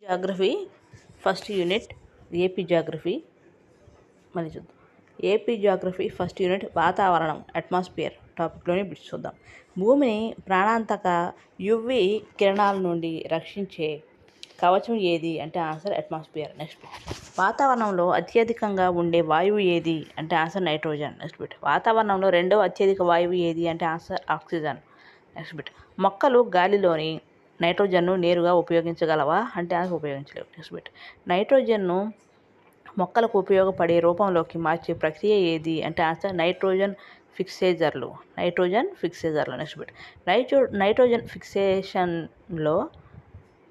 Geography first unit AP geography మళ్ళీ చూద్దాం. AP geography first unit వాతావరణం అట్మాస్ఫియర్ టాపిక్లోని బిట్స్ చూద్దాం. భూమిని ప్రాణాంతక యువి కిరణాల నుండి రక్షించే కవచం ఏది అంటే ఆన్సర్ అట్మాస్ఫియర్. Next bit. వాతావరణంలో అత్యధికంగా ఉండే వాయువు ఏది అంటే ఆన్సర్ నైట్రోజన్. Next bit. వాతావరణంలో రెండవ అత్యధిక వాయువు ఏది అంటే ఆన్సర్ ఆక్సిజన్. Next bit. మొక్కలు గాలిలోని నైట్రోజన్ను నేరుగా ఉపయోగించగలవా అంటే ఆన్సర్ ఉపయోగించలేవు. Next bit. నైట్రోజన్ను మొక్కలకు ఉపయోగపడే రూపంలోకి మార్చే ప్రక్రియ ఏది అంటే ఆన్సర్ నైట్రోజన్ ఫిక్సేజర్లు. Next bit. నైట్రోజన్ ఫిక్సేషన్లో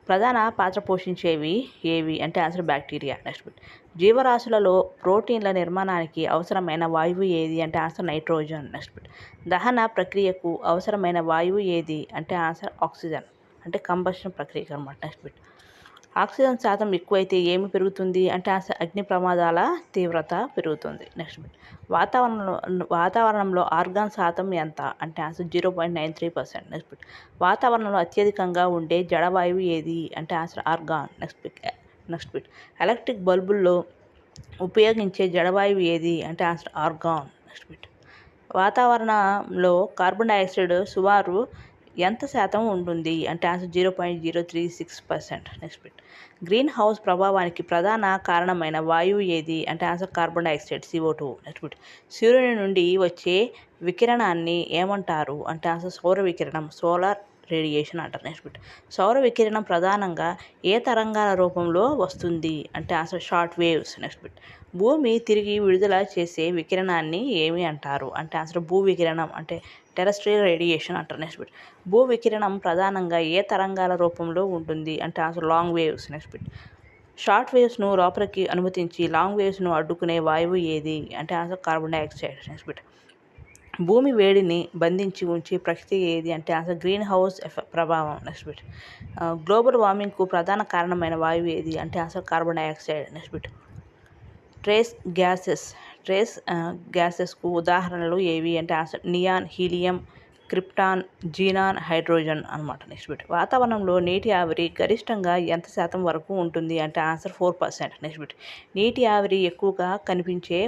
ప్రధాన పాత్ర పోషించేవి ఏవి అంటే ఆన్సర్ బ్యాక్టీరియా. Next bit. జీవరాశులలో ప్రోటీన్ల నిర్మాణానికి అవసరమైన వాయువు ఏది అంటే ఆన్సర్ నైట్రోజన్. Next bit. దహన ప్రక్రియకు అవసరమైన వాయువు ఏది అంటే ఆన్సర్ ఆక్సిజన్, అంటే కంబషన్ ప్రక్రియకు అనమాట. Next bit. ఆక్సిజన్ శాతం ఎక్కువైతే ఏమి పెరుగుతుంది అంటే ఆన్సర్ అగ్ని ప్రమాదాల తీవ్రత పెరుగుతుంది. Next bit. వాతావరణంలో ఆర్గాన్ శాతం ఎంత అంటే ఆన్సర్ 0.93%. Next bit. వాతావరణంలో అత్యధికంగా ఉండే జడవాయువు ఏది అంటే answer argon. Next bit. Electric బల్బుల్లో ఉపయోగించే జడవాయువు ఏది అంటే ఆన్సర్ ఆర్గాన్. Next bit. వాతావరణంలో కార్బన్ డైఆక్సైడ్ సుమారు ఎంత శాతం ఉంటుంది అంటే answer 0.036%. Next bit. Green house ప్రభావానికి ప్రధాన కారణమైన వాయువు ఏది అంటే answer carbon dioxide CO2. Next bit. సూర్యుని నుండి వచ్చే వికిరణాన్ని ఏమంటారు అంటే ఆన్సర్ సౌర వికిరణం, సోలార్ రేడియేషన్ అంటారు. Next bit. సౌర వికిరణం ప్రధానంగా ఏ తరంగాల రూపంలో వస్తుంది అంటే answer short waves. Next bit. భూమి తిరిగి విడుదల చేసే వికిరణాన్ని ఏమి అంటారు అంటే ఆన్సర్ భూ వికిరణం, అంటే టెరెస్ట్రియల్ రేడియేషన్ అంటారు. Next bit. భూ వికిరణం ప్రధానంగా ఏ తరంగాల రూపంలో ఉంటుంది అంటే answer long waves. Next bit. Short వేవ్స్ను లోపలికి అనుమతించి లాంగ్ వేవ్స్ను అడ్డుకునే వాయువు ఏది అంటే answer carbon dioxide. Next bit. భూమి వేడిని బంధించి ఉంచే ప్రక్రియ ఏది అంటే ఆన్సర్ గ్రీన్ హౌస్ ప్రభావం. Next bit. గ్లోబల్ వార్మింగ్కు ప్రధాన కారణమైన వాయువు ఏది అంటే answer carbon dioxide. Next bit. Trace గ్యాసెస్కు ఉదాహరణలు ఏవి అంటే answer neon, helium, krypton, xenon, hydrogen అనమాట. Next bit. వాతావరణంలో నీటి ఆవిరి గరిష్టంగా ఎంత శాతం వరకు ఉంటుంది అంటే ఆన్సర్ 4%. Next bit. నీటి ఆవిరి ఎక్కువగా కనిపించే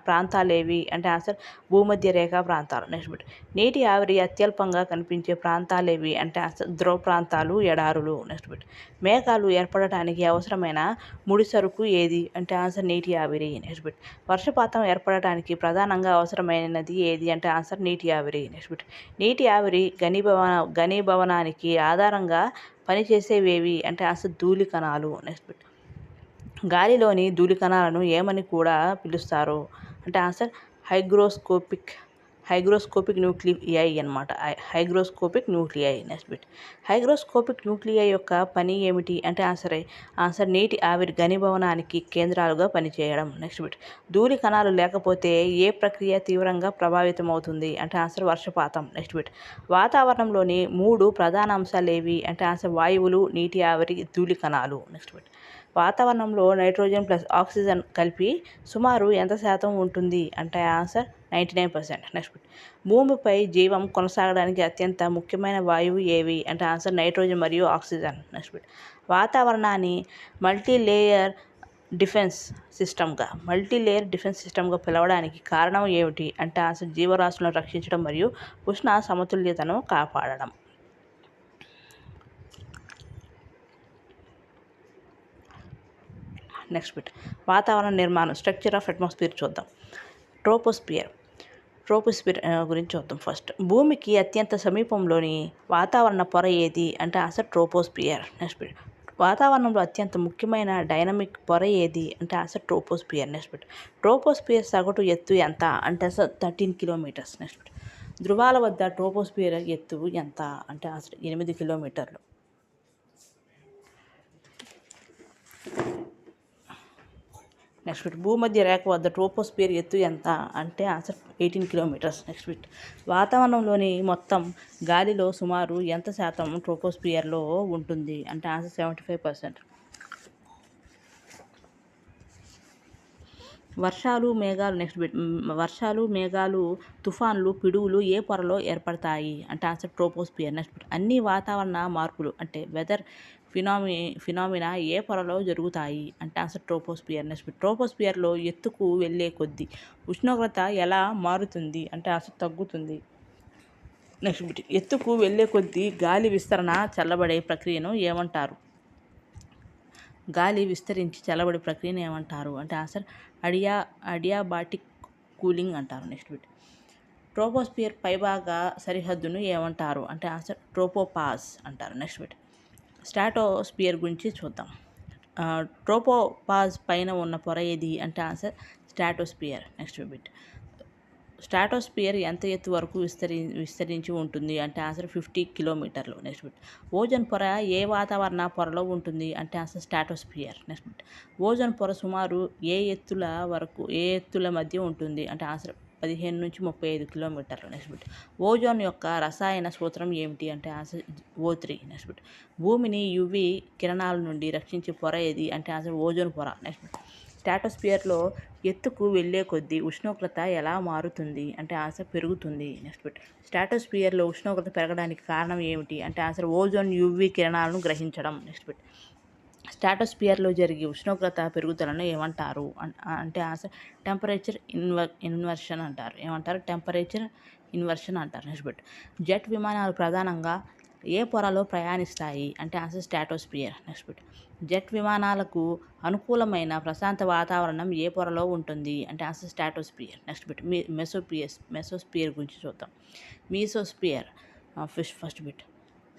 ప్రాంతాలేవి అంటే ఆన్సర్ భూమధ్య రేఖ ప్రాంతాలు. Next bit. నీటి ఆవిరి అత్యల్పంగా కనిపించే ప్రాంతాలేవి అంటే ఆన్సర్ ధ్రువ ప్రాంతాలు, ఎడారులు. Next bit. మేఘాలు ఏర్పడటానికి అవసరమైన ముడి సరుకు ఏది అంటే ఆన్సర్ నీటి ఆవిరి. Next bit. వర్షపాతం ఏర్పడటానికి ప్రధానంగా అవసరమైనది ఏది అంటే ఆన్సర్ నీటి ఆవిరి. Next bit. నీటి ఆవిరి ఘనీభవనానికి ఆధారంగా పనిచేసేవేవి అంటే ఆన్సర్ ధూళి కణాలు. Next bit. గాలిలోని ధూళి కణాలను ఏమని కూడా పిలుస్తారు అంటే ఆన్సర్ హైగ్రోస్కోపిక్ న్యూక్లియై అనమాట. Hygroscopic nuclei. Next bit. Hygroscopic nuclei యొక్క పని ఏమిటి అంటే ఆన్సర్ నీటి ఆవిరి ఘనీభవనానికి కేంద్రాలుగా పనిచేయడం. Next bit. ధూళి కణాలు లేకపోతే ఏ ప్రక్రియ తీవ్రంగా ప్రభావితమవుతుంది అంటే ఆన్సర్ వర్షపాతం. Next bit. వాతావరణంలోని 3 ప్రధాన అంశాలు ఏవి అంటే ఆన్సర్ వాయువులు, నీటి ఆవిరి, ధూళి కణాలు. Next bit. వాతావరణంలో నైట్రోజన్ ప్లస్ ఆక్సిజన్ కలిపి సుమారు ఎంత శాతం ఉంటుంది అంటే ఆన్సర్ 99%. Next bit. భూమిపై జీవం కొనసాగడానికి అత్యంత ముఖ్యమైన వాయువు ఏవి అంటే ఆన్సర్ నైట్రోజన్ మరియు ఆక్సిజన్. Next bit. వాతావరణాన్ని మల్టీలేయర్ డిఫెన్స్ సిస్టమ్గా పిలవడానికి కారణం ఏమిటి అంటే ఆన్సర్ జీవరాశులను రక్షించడం మరియు ఉష్ణ సమతుల్యతను కాపాడడం. Next bit. వాతావరణ నిర్మాణం స్ట్రక్చర్ ఆఫ్ అట్మాస్ఫియర్ చూద్దాం. ట్రోపోస్పియర్ గురించి చూద్దాం. ఫస్ట్, భూమికి అత్యంత సమీపంలోని వాతావరణ పొర ఏది అంటే ఆన్సర్ ట్రోపోస్పియర్. Next bit. వాతావరణంలో అత్యంత ముఖ్యమైన డైనమిక్ పొర ఏది అంటే answer troposphere. Next bit. Troposphere సగటు ఎత్తు ఎంత అంటే ఆన్సర్ 13 కిలోమీటర్స్. Next bit. ధృవాల వద్ద ట్రోపోస్పియర్ ఎత్తు ఎంత అంటే ఆన్సర్ 8 కిలోమీటర్లు. Next bit. భూమధ్య రేఖ వద్ద ట్రోపోస్పియర్ ఎత్తు ఎంత అంటే ఆన్సర్ 18 కిలోమీటర్స్. Next bit. వాతావరణంలోని మొత్తం గాలిలో సుమారు ఎంత శాతం ట్రోపోస్పియర్లో ఉంటుంది అంటే ఆన్సర్ 75%. వర్షాలు, మేఘాలు, తుఫాన్లు, పిడుగులు ఏ పొరలో ఏర్పడతాయి అంటే ఆన్సర్ ట్రోపోస్పియర్. నెక్స్ట్ అన్ని వాతావరణ మార్పులు అంటే వెదర్ ఫినామినా ఏ పొరలో జరుగుతాయి అంటే ఆన్సర్ ట్రోపోస్పియర్. నెక్స్ట్ ట్రోపోస్పియర్లో ఎత్తుకు వెళ్ళే కొద్దీ ఉష్ణోగ్రత ఎలా మారుతుంది అంటే ఆన్సర్ తగ్గుతుంది. నెక్స్ట్ ఎత్తుకు వెళ్ళే కొద్దీ గాలి విస్తరణ చల్లబడే ప్రక్రియను ఏమంటారు? గాలి విస్తరించి చల్లబడే ప్రక్రియను ఏమంటారు అంటే ఆన్సర్ అడియాబాటిక్ కూలింగ్ అంటారు. నెక్స్ట్ ట్రోపోస్పియర్ పైభాగ సరిహద్దును ఏమంటారు అంటే ఆన్సర్ ట్రోపోపాజ్ అంటారు. నెక్స్ట్ స్ట్రాటోస్పియర్ గురించి చూద్దాం. ట్రోపోపాజ్ పైన ఉన్న పొర ఏది అంటే ఆన్సర్ స్ట్రాటోస్పియర్. నెక్స్ట్ స్ట్రాటోస్పియర్ ఎంత ఎత్తు వరకు విస్తరించి ఉంటుంది అంటే ఆన్సర్ 50 కిలోమీటర్లు. నెక్స్ట్ ఓజోన్ పొర ఏ వాతావరణ పొరలో ఉంటుంది అంటే ఆన్సర్ స్ట్రాటోస్పియర్. నెక్స్ట్ ఓజోన్ పొర సుమారు ఏ ఎత్తుల మధ్య ఉంటుంది అంటే ఆన్సర్ 15 నుంచి 35 కిలోమీటర్లు. నెక్స్ట్ ఓజోన్ యొక్క రసాయన సూత్రం ఏమిటి అంటే ఆన్సర్ O3. నెక్స్ట్ భూమిని యువి కిరణాల నుండి రక్షించే పొర ఏది అంటే ఆన్సర్ ఓజోన్ పొర. నెక్స్ట్ స్ట్రాటోస్పియర్లో ఎత్తుకు వెళ్ళే కొద్దీ ఉష్ణోగ్రత ఎలా మారుతుంది అంటే ఆన్సర్ పెరుగుతుంది. నెక్స్ట్ స్ట్రాటోస్పియర్లో ఉష్ణోగ్రత పెరగడానికి కారణం ఏమిటి అంటే ఆన్సర్ ఓజోన్ యువి కిరణాలను గ్రహించడం. నెక్స్ట్ స్ట్రాటోస్పియర్లో జరిగే ఉష్ణోగ్రత పెరుగుదలను ఏమంటారు అంటే ఆన్సర్ టెంపరేచర్ ఇన్వర్షన్ అంటారు. ఏమంటారు? టెంపరేచర్ ఇన్వర్షన్ అంటారు. నెక్స్ట్ జెట్ విమానాలు ప్రధానంగా ఏ పొరలో ప్రయాణిస్తాయి అంటే ఆన్సర్ స్ట్రాటోస్పియర్. నెక్స్ట్ జెట్ విమానాలకు అనుకూలమైన ప్రశాంత వాతావరణం ఏ పొరలో ఉంటుంది అంటే ఆన్సర్ స్ట్రాటోస్పియర్. నెక్స్ట్ మెసోస్పియర్ గురించి చూద్దాం. మీసోస్పియర్ ఫస్ట్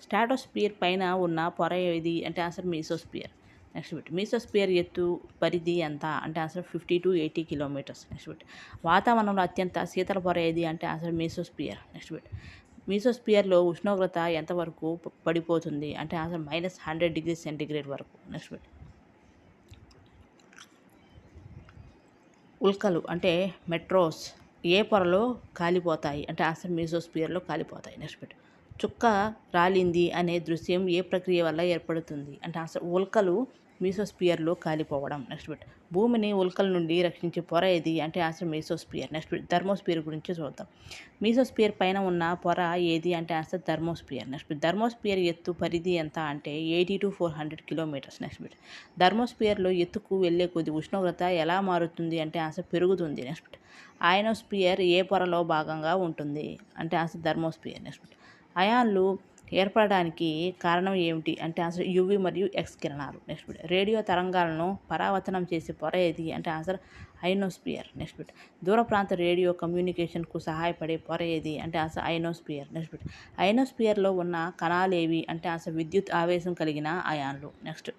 స్ట్రాటోస్పియర్ పైన ఉన్న పొర ఏది అంటే ఆన్సర్ మీసోస్పియర్. నెక్స్ట్ మీసోస్పియర్ ఎత్తు పరిధి ఎంత అంటే ఆన్సర్ 50 to 80 కిలోమీటర్స్. నెక్స్ట్ వాతావరణంలో అత్యంత శీతల పొర ఏది అంటే ఆన్సర్ మీసోస్పియర్. నెక్స్ట్ మీసోస్పియర్లో ఉష్ణోగ్రత ఎంతవరకు పడిపోతుంది అంటే ఆన్సర్ -100 డిగ్రీ సెంటీగ్రేడ్ వరకు. నెక్స్ట్ ఉల్కలు అంటే మెట్రోస్ ఏ పొరలో కాలిపోతాయి అంటే ఆన్సర్ మీసోస్పియర్లో కాలిపోతాయి. నెక్స్ట్ చుక్క రాలింది అనే దృశ్యం ఏ ప్రక్రియ వల్ల ఏర్పడుతుంది అంటే ఆన్సర్ ఉల్కలు మీసోస్పియర్లో కాలిపోవడం. నెక్స్ట్ భూమిని ఉల్కల నుండి రక్షించే పొర ఏది అంటే ఆన్సర్ మీసోస్పియర్. నెక్స్ట్ థర్మోస్పియర్ గురించి చూద్దాం. మీసోస్పియర్ పైన ఉన్న పొర ఏది అంటే ఆన్సర్ థర్మోస్పియర్. నెక్స్ట్ థర్మోస్పియర్ ఎత్తు పరిధి ఎంత అంటే 80 to 400 కిలోమీటర్స్. నెక్స్ట్ థర్మోస్పియర్లో ఎత్తుకు వెళ్ళే కొద్ది ఉష్ణోగ్రత ఎలా మారుతుంది అంటే ఆన్సర్ పెరుగుతుంది. నెక్స్ట్ అయనోస్పియర్ ఏ పొరలో భాగంగా ఉంటుంది అంటే ఆన్సర్ థర్మోస్పియర్. నెక్స్ట్ అయాన్లు ఏర్పడడానికి కారణం ఏమిటి అంటే ఆన్సర్ యువి మరియు ఎక్స్ కిరణాలు. నెక్స్ట్ రేడియో తరంగాలను పరావర్తనం చేసే పొర ఏది అంటే ఆన్సర్ అయనోస్పియర్. నెక్స్ట్ దూర ప్రాంత రేడియో కమ్యూనికేషన్కు సహాయపడే పొర ఏది అంటే ఆన్సర్ అయనోస్పియర్. నెక్స్ట్ అయనోస్పియర్లో ఉన్న కణాలు ఏవి అంటే ఆన్సర్ విద్యుత్ ఆవేశం కలిగిన అయాన్లు. నెక్స్ట్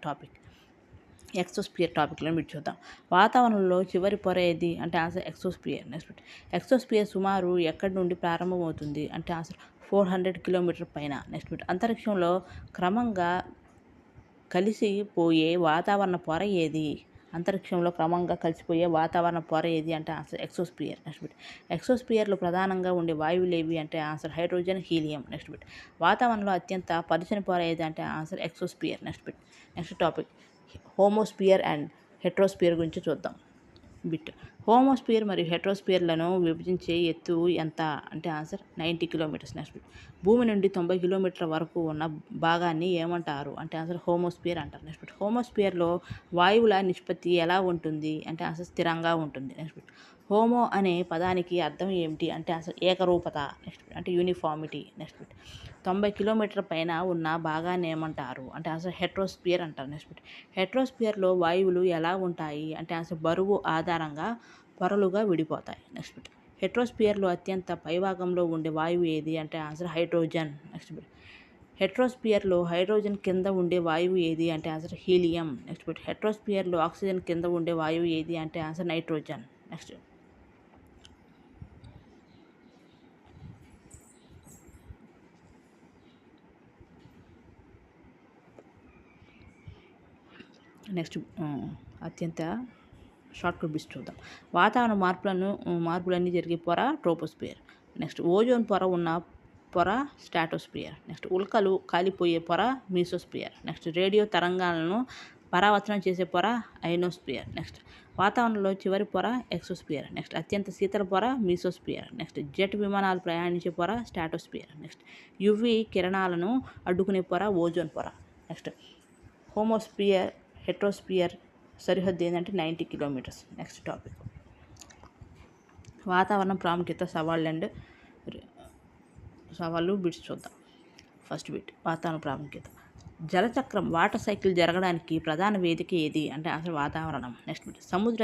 ఎక్సోస్పియర్ టాపిక్లో మీరు చూద్దాం. వాతావరణంలో చివరి పొర ఏది అంటే ఆన్సర్ ఎక్సోస్పియర్. నెక్స్ట్ ఎక్సోస్పియర్ సుమారు ఎక్కడి నుండి ప్రారంభమవుతుంది అంటే ఆన్సర్ 400 కిలోమీటర్ పైన. నెక్స్ట్ అంతరిక్షంలో క్రమంగా కలిసిపోయే వాతావరణ పొర ఏది అంటే ఆన్సర్ ఎక్సోస్పియర్. నెక్స్ట్ ఎక్సోస్పియర్లో ప్రధానంగా ఉండే వాయువులు ఏవి అంటే ఆన్సర్ హైడ్రోజన్, హీలియం. నెక్స్ట్ వాతావరణంలో అత్యంత పలుచని పొర ఏది అంటే answer exosphere. Next topic homosphere and heterosphere గురించి చూద్దాం. హోమోస్పియర్ మరియు హెట్రోస్పియర్లను విభజించే ఎత్తు ఎంత అంటే ఆన్సర్ 90 కిలోమీటర్స్. నెక్స్ట్ భూమి నుండి 90 కిలోమీటర్ల వరకు ఉన్న భాగాన్ని ఏమంటారు అంటే ఆన్సర్ హోమోస్పియర్ అంటారు. నెక్స్ట్ హోమోస్పియర్లో వాయువుల నిష్పత్తి ఎలా ఉంటుంది అంటే ఆన్సర్ స్థిరంగా ఉంటుంది. నెక్స్ట్ హోమో అనే పదానికి అర్థం ఏమిటి అంటే ఆన్సర్ ఏకరూపత. నెక్స్ట్ అంటే యూనిఫార్మిటీ. నెక్స్ట్ 90 కిలోమీటర్ల పైన ఉన్న భాగాన్ని ఏమంటారు అంటే ఆన్సర్ హెట్రోస్పియర్ అంటారు. నెక్స్ట్ హెట్రోస్పియర్లో వాయువులు ఎలా ఉంటాయి అంటే ఆన్సర్ బరువు ఆధారంగా పొరలుగా విడిపోతాయి. నెక్స్ట్ హెట్రోస్పియర్లో అత్యంత పైభాగంలో ఉండే వాయువు ఏది అంటే ఆన్సర్ హైడ్రోజన్. నెక్స్ట్ హెట్రోస్పియర్లో హైడ్రోజన్ కింద ఉండే వాయువు ఏది అంటే ఆన్సర్ హీలియం. నెక్స్ట్ హెట్రోస్పియర్లో ఆక్సిజన్ కింద ఉండే వాయువు ఏది అంటే ఆన్సర్ నైట్రోజన్. నెక్స్ట్ అత్యంత షార్ట్కట్ బిట్స్ చూద్దాం. వాతావరణ మార్పులన్నీ జరిగే పొర ట్రోపోస్పియర్. నెక్స్ట్ ఓజోన్ పొర ఉన్న పొర స్ట్రాటోస్పియర్. నెక్స్ట్ ఉల్కలు కాలిపోయే పొర మీసోస్పియర్. నెక్స్ట్ రేడియో తరంగాలను పరావర్తనం చేసే పొర అయనోస్పియర్. నెక్స్ట్ వాతావరణంలో చివరి పొర ఎక్సోస్పియర్. నెక్స్ట్ అత్యంత శీతల పొర మీసోస్పియర్. నెక్స్ట్ జెట్ విమానాలు ప్రయాణించే పొర స్ట్రాటోస్పియర్. నెక్స్ట్ యువి కిరణాలను అడ్డుకునే పొర ఓజోన్ పొర. నెక్స్ట్ హోమోస్పియర్ హెట్రోస్పియర్ సరిహద్దు ఏంటంటే 90 కిలోమీటర్స్. నెక్స్ట్ టాపిక్ వాతావరణం ప్రాముఖ్యత సవాళ్ళు బిట్స్ చూద్దాం. ఫస్ట్ బిట్ వాతావరణ ప్రాముఖ్యత. జలచక్రం వాటర్ సైకిల్ జరగడానికి ప్రధాన వేదిక ఏది అంటే అసలు వాతావరణం. నెక్స్ట్ బిట్ సముద్ర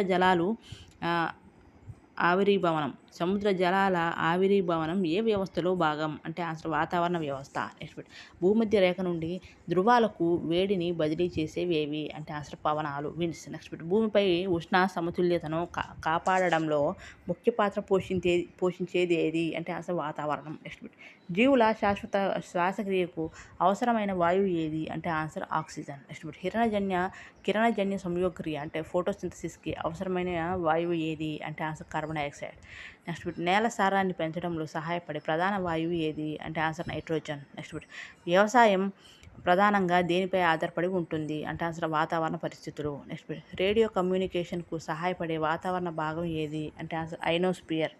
జలాల ఆవిరీభవనం ఏ వ్యవస్థలో భాగం అంటే అసలు వాతావరణ వ్యవస్థ. నెక్స్ట్ బిట్ భూమధ్య రేఖ నుండి ధృవాలకు వేడిని బదిలీ చేసేవి ఏవి అంటే అసలు పవనాలు విండ్స్. నెక్స్ట్ బిట్ భూమిపై ఉష్ణ సమతుల్యతను కాపాడడంలో ముఖ్య పాత్ర పోషించేది ఏది అంటే అసలు వాతావరణం. నెక్స్ట్ బిట్ జీవుల శాశ్వత శ్వాసక్రియకు అవసరమైన వాయువు ఏది అంటే ఆన్సర్ ఆక్సిజన్. నెక్స్ట్ బిట్ కిరణజన్య సంయోగక్రియ అంటే ఫోటోసింథసిస్కి అవసరమైన వాయువు ఏది అంటే answer carbon dioxide. Next bit నేల సారాన్ని పెంచడంలో సహాయపడే ప్రధాన వాయువు ఏది అంటే ఆన్సర్ నైట్రోజన్. నెక్స్ట్ బిట్ వ్యవసాయం ప్రధానంగా దేనిపై ఆధారపడి ఉంటుంది అంటే అసలు వాతావరణ పరిస్థితులు. నెక్స్ట్ బిట్ రేడియో కమ్యూనికేషన్కు సహాయపడే వాతావరణ భాగం ఏది అంటే ఆన్సర్ ఐనోస్పియర్.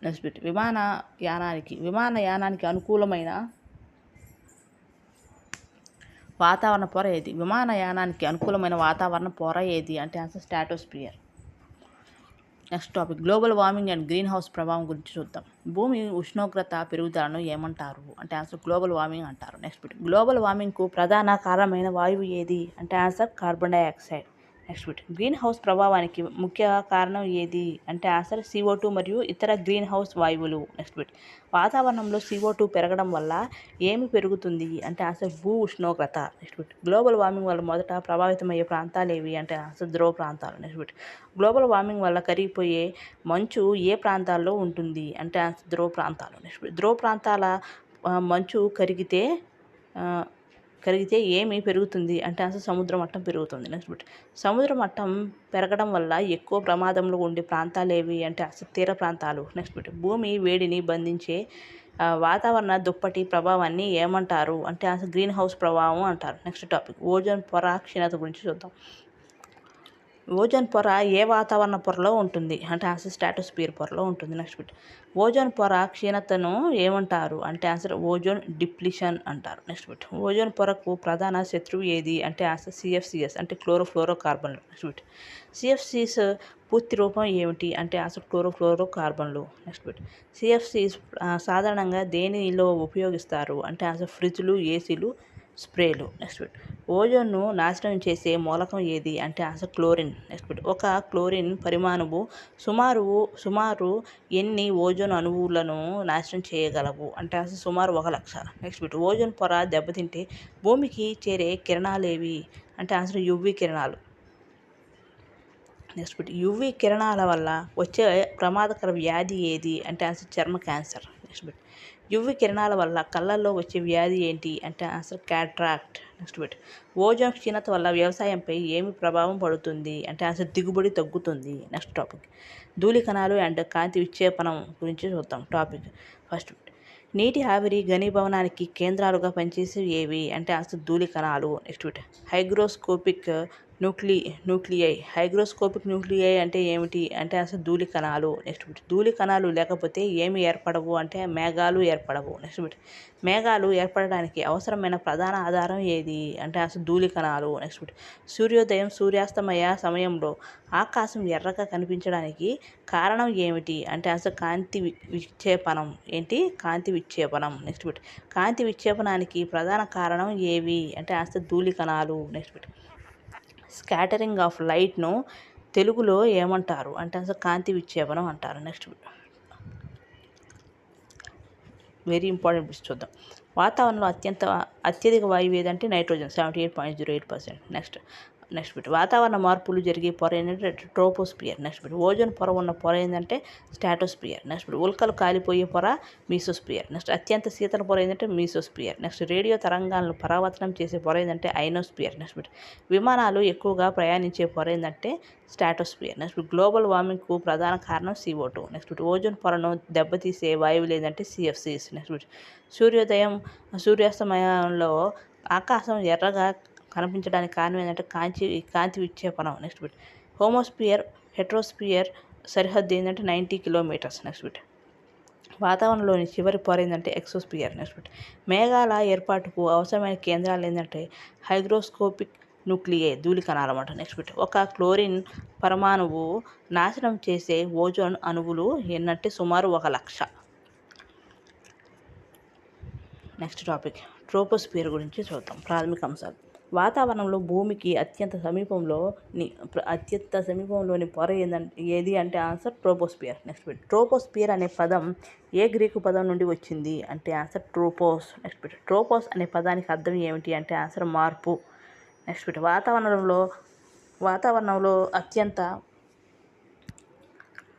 నెక్స్ట్ బిట్ విమానయానానికి అనుకూలమైన వాతావరణ పొర ఏది విమానయానానికి అనుకూలమైన వాతావరణ పొర ఏది అంటే answer stratosphere. Next topic global warming and green house ప్రభావం గురించి చూద్దాం. భూమి ఉష్ణోగ్రత పెరుగుదలను ఏమంటారు అంటే ఆన్సర్ గ్లోబల్ వార్మింగ్ అంటారు. నెక్స్ట్ బిట్ గ్లోబల్ వార్మింగ్కు ప్రధాన కారణమైన వాయువు ఏది అంటే answer carbon dioxide. Next bit green house ప్రభావానికి ముఖ్య కారణం ఏది అంటే ఆన్సర్ CO2 మరియు ఇతర గ్రీన్ హౌస్ వాయువులు. నెక్స్ట్ బిట్ వాతావరణంలో CO2 పెరగడం వల్ల ఏమి పెరుగుతుంది అంటే ఆన్సర్ భూ ఉష్ణోగ్రత. నెక్స్ట్ బిట్ గ్లోబల్ వార్మింగ్ వల్ల మొదట ప్రభావితమయ్యే ప్రాంతాలు ఏవి అంటే ఆన్సర్ ధ్రువ ప్రాంతాలు. నెక్స్ట్ బిట్ గ్లోబల్ వార్మింగ్ వల్ల కరిగిపోయే మంచు ఏ ప్రాంతాల్లో ఉంటుంది అంటే ఆన్సర్ ధ్రువ ప్రాంతాలు. నెక్స్ట్ బిట్ ధ్రువ ప్రాంతాల మంచు కరిగితే ఏమి పెరుగుతుంది అంటే అసలు సముద్ర మట్టం పెరుగుతుంది. నెక్స్ట్ బిట్ సముద్ర మట్టం పెరగడం వల్ల ఎక్కువ ప్రమాదంలో ఉండే ప్రాంతాలు ఏవి అంటే అసలు తీర ప్రాంతాలు. నెక్స్ట్ బిట్ భూమి వేడిని బంధించే వాతావరణ దుప్పటి ప్రభావాన్ని ఏమంటారు అంటే అసలు గ్రీన్ హౌస్ ప్రభావం అంటారు. నెక్స్ట్ టాపిక్ ఓజోన్ పొర క్షీణత గురించి చూద్దాం. ఓజోన్ పొర ఏ వాతావరణ పొరలో ఉంటుంది అంటే ఆన్సర్ స్ట్రాటోస్పియర్ పొరలో ఉంటుంది. నెక్స్ట్ బిట్ ఓజోన్ పొర క్షీణతను ఏమంటారు అంటే ఆన్సర్ ఓజోన్ డిప్లీషన్ అంటారు. నెక్స్ట్ బిట్ ఓజోన్ పొరకు ప్రధాన శత్రువు ఏది అంటే ఆన్సర్ CFCs అంటే క్లోరోఫ్లోరోకార్బన్లు. నెక్స్ట్ బిట్ CFCs పూర్తి రూపం ఏమిటి అంటే ఆన్సర్ క్లోరోఫ్లోరోకార్బన్లు. నెక్స్ట్ బిట్ CFCs సాధారణంగా దేనిలో ఉపయోగిస్తారు అంటే ఆన్సర్ ఫ్రిడ్జ్లు, ఏసీలు, స్ప్రేలు. నెక్స్ట్ బిట్ ఓజోన్ను నాశనం చేసే మూలకం ఏది అంటే ఆన్సర్ క్లోరిన్. నెక్స్ట్ బిట్ ఒక క్లోరిన్ పరిమాణము సుమారు ఎన్ని ఓజోన్ అణువులను నాశనం చేయగలవు అంటే ఆన్సర్ సుమారు 1,00,000. నెక్స్ట్ బిట్ ఓజోన్ పొర దెబ్బతింటే భూమికి చేరే కిరణాలు ఏవి అంటే ఆన్సర్ UV కిరణాలు. నెక్స్ట్ బిట్ UV కిరణాల వల్ల వచ్చే ప్రమాదకర వ్యాధి ఏది అంటే ఆన్సర్ చర్మ క్యాన్సర్. నెక్స్ట్ బిట్ UV కిరణాల వల్ల కళ్ళల్లో వచ్చే వ్యాధి ఏంటి అంటే answer cataract. Next bit ozone క్షీణత వల్ల వ్యవసాయంపై ఏమి ప్రభావం పడుతుంది అంటే ఆన్సర్ దిగుబడి తగ్గుతుంది. నెక్స్ట్ టాపిక్ ధూళి కణాలు అండ్ కాంతి విక్షేపణం గురించి చూద్దాం. టాపిక్ ఫస్ట్ బిట్ నీటి ఆవిరి ఘనీభవనానికి కేంద్రాలుగా పనిచేసేవి ఏవి అంటే ఆన్సర్ ధూళి కణాలు. నెక్స్ట్ బిట్ హైగ్రోస్కోపిక్ న్యూక్లియై అంటే ఏమిటి అంటే అసలు ధూళి కణాలు. నెక్స్ట్ బిట్ ధూళి కణాలు లేకపోతే ఏమి ఏర్పడవు అంటే మేఘాలు ఏర్పడవు. నెక్స్ట్ బిట్ మేఘాలు ఏర్పడడానికి అవసరమైన ప్రధాన ఆధారం ఏది అంటే అసలు ధూళి కణాలు. నెక్స్ట్ బిట్ సూర్యోదయం సూర్యాస్తమయ సమయంలో ఆకాశం ఎర్రగా కనిపించడానికి కారణం ఏమిటి అంటే అసలు కాంతి విక్షేపణం. నెక్స్ట్ బిట్ కాంతి విక్షేపణానికి ప్రధాన కారణం ఏవి అంటే అసలు ధూళి కణాలు. నెక్స్ట్ బిట్ స్కాటరింగ్ ఆఫ్ లైట్ను తెలుగులో ఏమంటారు అంటే అసలు కాంతి విక్షేపణం అంటారు. నెక్స్ట్ వెరీ ఇంపార్టెంట్ బిట్స్ చూద్దాం. వాతావరణంలో అత్యధిక వాయువు ఏదంటే నైట్రోజన్ 78.08%. నెక్స్ట్ బిట్ వాతావరణ మార్పులు జరిగే పొర ఏంటంటే ట్రోపోస్పియర్. నెక్స్ట్ బిట్ ఓజోన్ పొర ఉన్న పొర ఏంటంటే స్ట్రాటోస్పియర్. నెక్స్ట్ బిట్ ఉల్కలు కాలిపోయే పొర మీసోస్పియర్. నెక్స్ట్ అత్యంత శీతల పొర ఏంటంటే మీసోస్పియర్. నెక్స్ట్ రేడియో తరంగాలను పరావర్తనం చేసే పొర ఏంటంటే ఐనోస్పియర్. నెక్స్ట్ బిట్ విమానాలు ఎక్కువగా ప్రయాణించే పొర ఏంటంటే స్ట్రాటోస్పియర్. నెక్స్ట్ బిట్ గ్లోబల్ వార్మింగ్కు ప్రధాన కారణం CO2. నెక్స్ట్ బిట్ ఓజోన్ పొరను దెబ్బతీసే వాయువులు ఏంటంటే CFCs. నెక్స్ట్ బిట్ సూర్యాస్తమయంలో ఆకాశం ఎర్రగా కనిపించడానికి కారణం ఏంటంటే కాంతి విక్షేపణం. నెక్స్ట్ బిట్ హోమోస్పియర్ హెట్రోస్పియర్ సరిహద్దు ఏంటంటే 90 కిలోమీటర్స్. నెక్స్ట్ బిట్ వాతావరణంలోని చివరి పొర ఏంటంటే ఎక్సోస్పియర్. నెక్స్ట్ మేఘాల ఏర్పాటుకు అవసరమైన కేంద్రాలు ఏంటంటే హైగ్రోస్కోపిక్ న్యూక్లియే ధూళి కణాలు అన్నమాట. నెక్స్ట్ ఒక క్లోరిన్ పరమాణువు నాశనం చేసే ఓజోన్ అణువులు ఏంటంటే సుమారు 1,00,000. నెక్స్ట్ టాపిక్ ట్రోపోస్పియర్ గురించి చూద్దాం. ప్రాథమిక అంశాలు. వాతావరణంలో భూమికి అత్యంత సమీపంలోని పొర ఏది అంటే ఆన్సర్ ట్రోపోస్పియర్. నెక్స్ట్ ట్రోపోస్పియర్ అనే పదం ఏ గ్రీకు పదం నుండి వచ్చింది అంటే ఆన్సర్ ట్రోపోస్. నెక్స్ట్ ట్రోపోస్ అనే పదానికి అర్థం ఏమిటి అంటే ఆన్సర్ మార్పు. నెక్స్ట్ వాతావరణంలో అత్యంత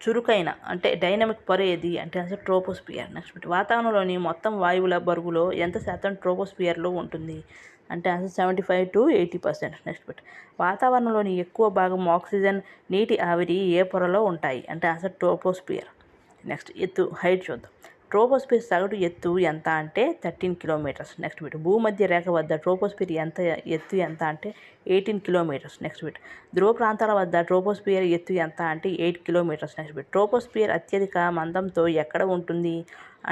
చురుకైన అంటే డైనమిక్ పొర ఏది అంటే ఆన్సర్ ట్రోపోస్పియర్. నెక్స్ట్ వాతావరణంలోని మొత్తం వాయువుల బరువులో ఎంత శాతం ట్రోపోస్పియర్లో ఉంటుంది అంటే ఆన్సర్ 75 to 80%. నెక్స్ట్ వాతావరణంలోని ఎక్కువ భాగం ఆక్సిజన్, నీటి ఆవిరి ఏ పొరలో ఉంటాయి అంటే ఆన్సర్ ట్రోపోస్పియర్. నెక్స్ట్ ఎత్తు, హైట్ చూద్దాం. ట్రోపోస్పియర్ సగటు ఎత్తు ఎంత అంటే 13 కిలోమీటర్స్. నెక్స్ట్ భూమధ్య రేఖ వద్ద ట్రోపోస్పియర్ ఎత్తు ఎంత అంటే 18 కిలోమీటర్స్. నెక్స్ట్ ధ్రువ ప్రాంతాల వద్ద ట్రోపోస్పియర్ ఎత్తు ఎంత అంటే 8 కిలోమీటర్స్. నెక్స్ట్ ట్రోపోస్పియర్ అత్యధిక మందంతో ఎక్కడ ఉంటుంది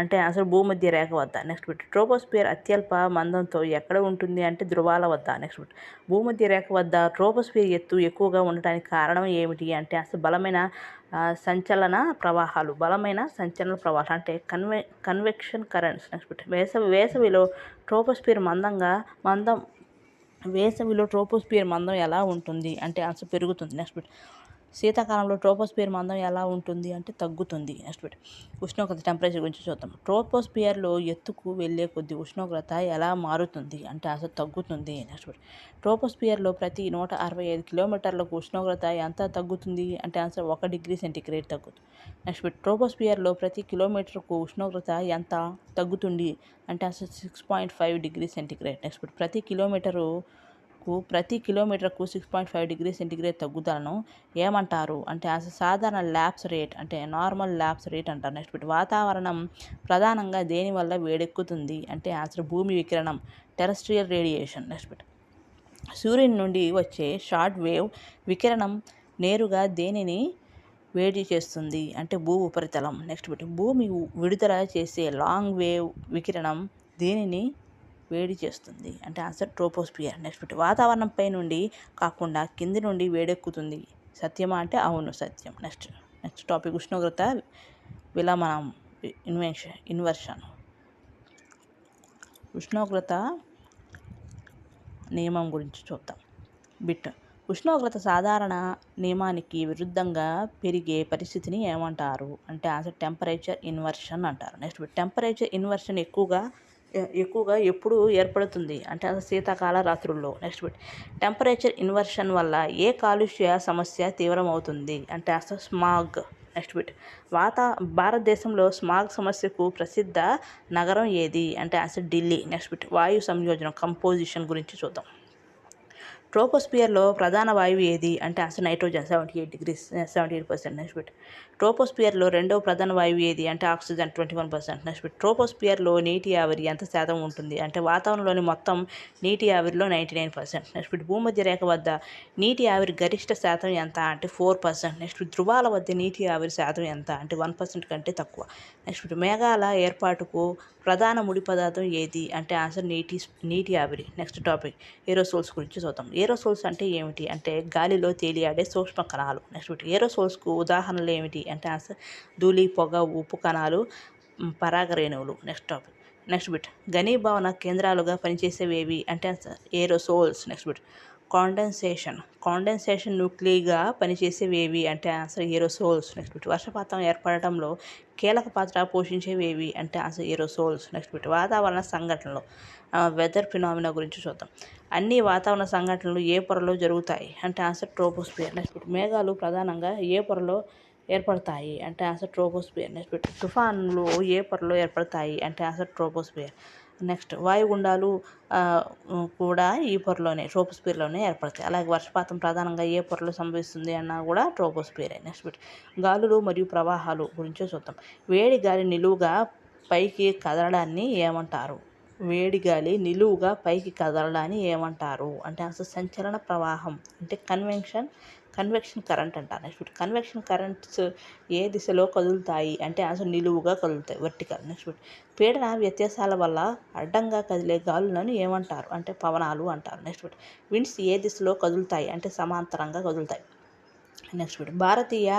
అంటే ఆన్సర్ భూమధ్య రేఖ వద్ద. నెక్స్ట్ ట్రోపోస్పియర్ అత్యల్ప మందంతో ఎక్కడ ఉంటుంది అంటే ధృవాల వద్ద. నెక్స్ట్ భూమధ్య రేఖ వద్ద ట్రోపోస్పియర్ ఎత్తు ఎక్కువగా ఉండటానికి కారణం ఏమిటి అంటే అసలు బలమైన సంచలన ప్రవాహాలు అంటే కన్వెక్షన్ కరెంట్స్. నెక్స్ట్ వేసవిలో ట్రోపోస్పియర్ మందం ఎలా ఉంటుంది అంటే ఆన్సర్ పెరుగుతుంది. నెక్స్ట్ శీతాకాలంలో ట్రోపోస్పియర్ మందం ఎలా ఉంటుంది అంటే తగ్గుతుంది. నెక్స్ట్ ఉష్ణోగ్రత, టెంపరేచర్ గురించి చూద్దాం. ట్రోపోస్పియర్లో ఎత్తుకు వెళ్ళే కొద్ది ఉష్ణోగ్రత ఎలా మారుతుంది అంటే అసలు తగ్గుతుంది. నెక్స్ట్ ట్రోపోస్పియర్లో ప్రతి 165 కిలోమీటర్లకు ఉష్ణోగ్రత ఎంత తగ్గుతుంది అంటే ఆన్సర్ 1 డిగ్రీ సెంటీగ్రేడ్ తగ్గుతుంది. నెక్స్ట్ ప్రతి ప్రతి కిలోమీటర్కు ఉష్ణోగ్రత ఎంత తగ్గుతుంది అంటే అసలు 6.5 డిగ్రీ సెంటీగ్రేడ్. నెక్స్ట్ ప్రతి కిలోమీటర్కు 6.5 డిగ్రీ సెంటీగ్రేడ్ తగ్గుదలను ఏమంటారు అంటే అసలు సాధారణ ల్యాప్స్ రేట్ అంటే నార్మల్ ల్యాప్స్ రేట్ అంటారు. నెక్స్ట్ వాతావరణం ప్రధానంగా దేనివల్ల వేడెక్కుతుంది అంటే ఆన్సర్ భూమి వికిరణం, టెరెస్ట్రియల్ రేడియేషన్. నెక్స్ట్ సూర్యుని నుండి వచ్చే షార్ట్ వేవ్ వికిరణం నేరుగా దేనిని వేడి చేస్తుంది అంటే భూ ఉపరితలం. నెక్స్ట్ భూమి విడుదల చేసే లాంగ్ వేవ్ వికిరణం దేనిని వేడి చేస్తుంది అంటే ఆన్సర్ ట్రోపోస్పియర్. నెక్స్ట్ వాతావరణంపై నుండి కాకుండా కింది నుండి వేడెక్కుతుంది సత్యమా అంటే అవును, సత్యం. నెక్స్ట్ టాపిక్ ఉష్ణోగ్రత విలమనం ఇన్వర్షన్. ఉష్ణోగ్రత నియమం గురించి చూద్దాం. ఉష్ణోగ్రత సాధారణ నియమానికి విరుద్ధంగా పెరిగే పరిస్థితిని ఏమంటారు అంటే ఆన్సర్ టెంపరేచర్ ఇన్వర్షన్ అంటారు. నెక్స్ట్ టెంపరేచర్ ఇన్వర్షన్ ఎక్కువగా ఎప్పుడు ఏర్పడుతుంది అంటే శీతాకాల రాత్రుల్లో. నెక్స్ట్ టెంపరేచర్ ఇన్వర్షన్ వల్ల ఏ కాలుష్య సమస్య తీవ్రమవుతుంది అంటే అసలు స్మాగ్. నెక్స్ట్ భారతదేశంలో స్మాగ్ సమస్యకు ప్రసిద్ధ నగరం ఏది అంటే అసలు ఢిల్లీ. నెక్స్ట్ వాయు సంయోజనం కంపోజిషన్ గురించి చూద్దాం. ట్రోపోస్పియర్లో ప్రధాన వాయువు ఏది అంటే ఆన్సర్ నైట్రోజన్ 78%. నెక్స్ట్ ట్రోపోస్పియర్లో రెండవ ప్రధాన వాయువు ఏది అంటే ఆక్సిజన్ 21%. నెక్స్ట్ ట్రోపోస్పియర్లో నీటి ఆవిరి ఎంత శాతం ఉంటుంది అంటే వాతావరణంలోని మొత్తం నీటి ఆవిరిలో 99%. నెక్స్ట్ భూమధ్య రేఖ వద్ద నీటి ఆవిరి గరిష్ట శాతం ఎంత అంటే 4%. నెక్స్ట్ ధృవాల వద్ద నీటి ఆవిరి శాతం ఎంత అంటే 1% కంటే తక్కువ. నెక్స్ట్ మేఘాల ఏర్పాటుకు ప్రధాన ముడి పదార్థం ఏది అంటే ఆన్సర్ నీటి ఆవిరి. నెక్స్ట్ టాపిక్ ఏరోసోల్స్ గురించి చూద్దాం. ఏరోసోల్స్ అంటే ఏమిటి అంటే గాలిలో తేలియాడే సూక్ష్మ కణాలు. నెక్స్ట్ ఏరోసోల్స్కు ఉదాహరణలు ఏమిటి అంటే ఆన్సర్ ధూళి, పొగ, ఉప్పు కణాలు, పరాగరేణువులు. నెక్స్ట్ ఘనీభవన కేంద్రాలుగా పనిచేసేవేవి అంటే ఏరోసోల్స్. నెక్స్ట్ కాండెన్సేషన్ న్యూక్లీగా పనిచేసేవేవి అంటే ఆన్సర్ ఏరోసోల్స్. నెక్స్ట్ వర్షపాతం ఏర్పడటంలో కీలక పాత్ర పోషించేవేవి అంటే ఆన్సర్ ఏరోసోల్స్. నెక్స్ట్ వాతావరణ సంఘటనలు వెదర్ ఫినామినా గురించి చూద్దాం. అన్ని వాతావరణ సంఘటనలు ఏ పొరలో జరుగుతాయి అంటే ఆన్సర్ ట్రోపోస్పియర్. నెక్స్ట్ మేఘాలు ప్రధానంగా ఏ పొరలో ఏర్పడతాయి అంటే ఆన్సర్ ట్రోపోస్పియర్. నెక్స్ట్ తుఫానులు ఏ పొరలో ఏర్పడతాయి అంటే ఆన్సర్ ట్రోపోస్పియర్. నెక్స్ట్ వాయుగుండాలు కూడా ఈ పొరలోనే ట్రోపోస్పియర్లోనే ఏర్పడతాయి. అలాగే వర్షపాతం ప్రధానంగా ఏ పొరలో సంభవిస్తుంది అన్నా కూడా ట్రోపోస్పియరే. నెక్స్ట్ గాలులు మరియు ప్రవాహాలు గురించి చూద్దాం. వేడి గాలి నిలువుగా పైకి కదలడాన్ని ఏమంటారు అంటే అసలు సంచలన ప్రవాహం అంటే కన్వెక్షన్ కన్వెక్షన్ కరెంట్ అంటారు. నెక్స్ట్ కన్వెక్షన్ కరెంట్స్ ఏ దిశలో కదులుతాయి అంటే ఆన్సర్ నిలువుగా కదులుతాయి, వర్టికల్. నెక్స్ట్ పీడన వ్యత్యాసాల వల్ల అడ్డంగా కదిలే గాలులను ఏమంటారు అంటే పవనాలు అంటారు. నెక్స్ట్ విండ్స్ ఏ దిశలో కదులుతాయి అంటే సమాంతరంగా కదులుతాయి. నెక్స్ట్ భారతీయ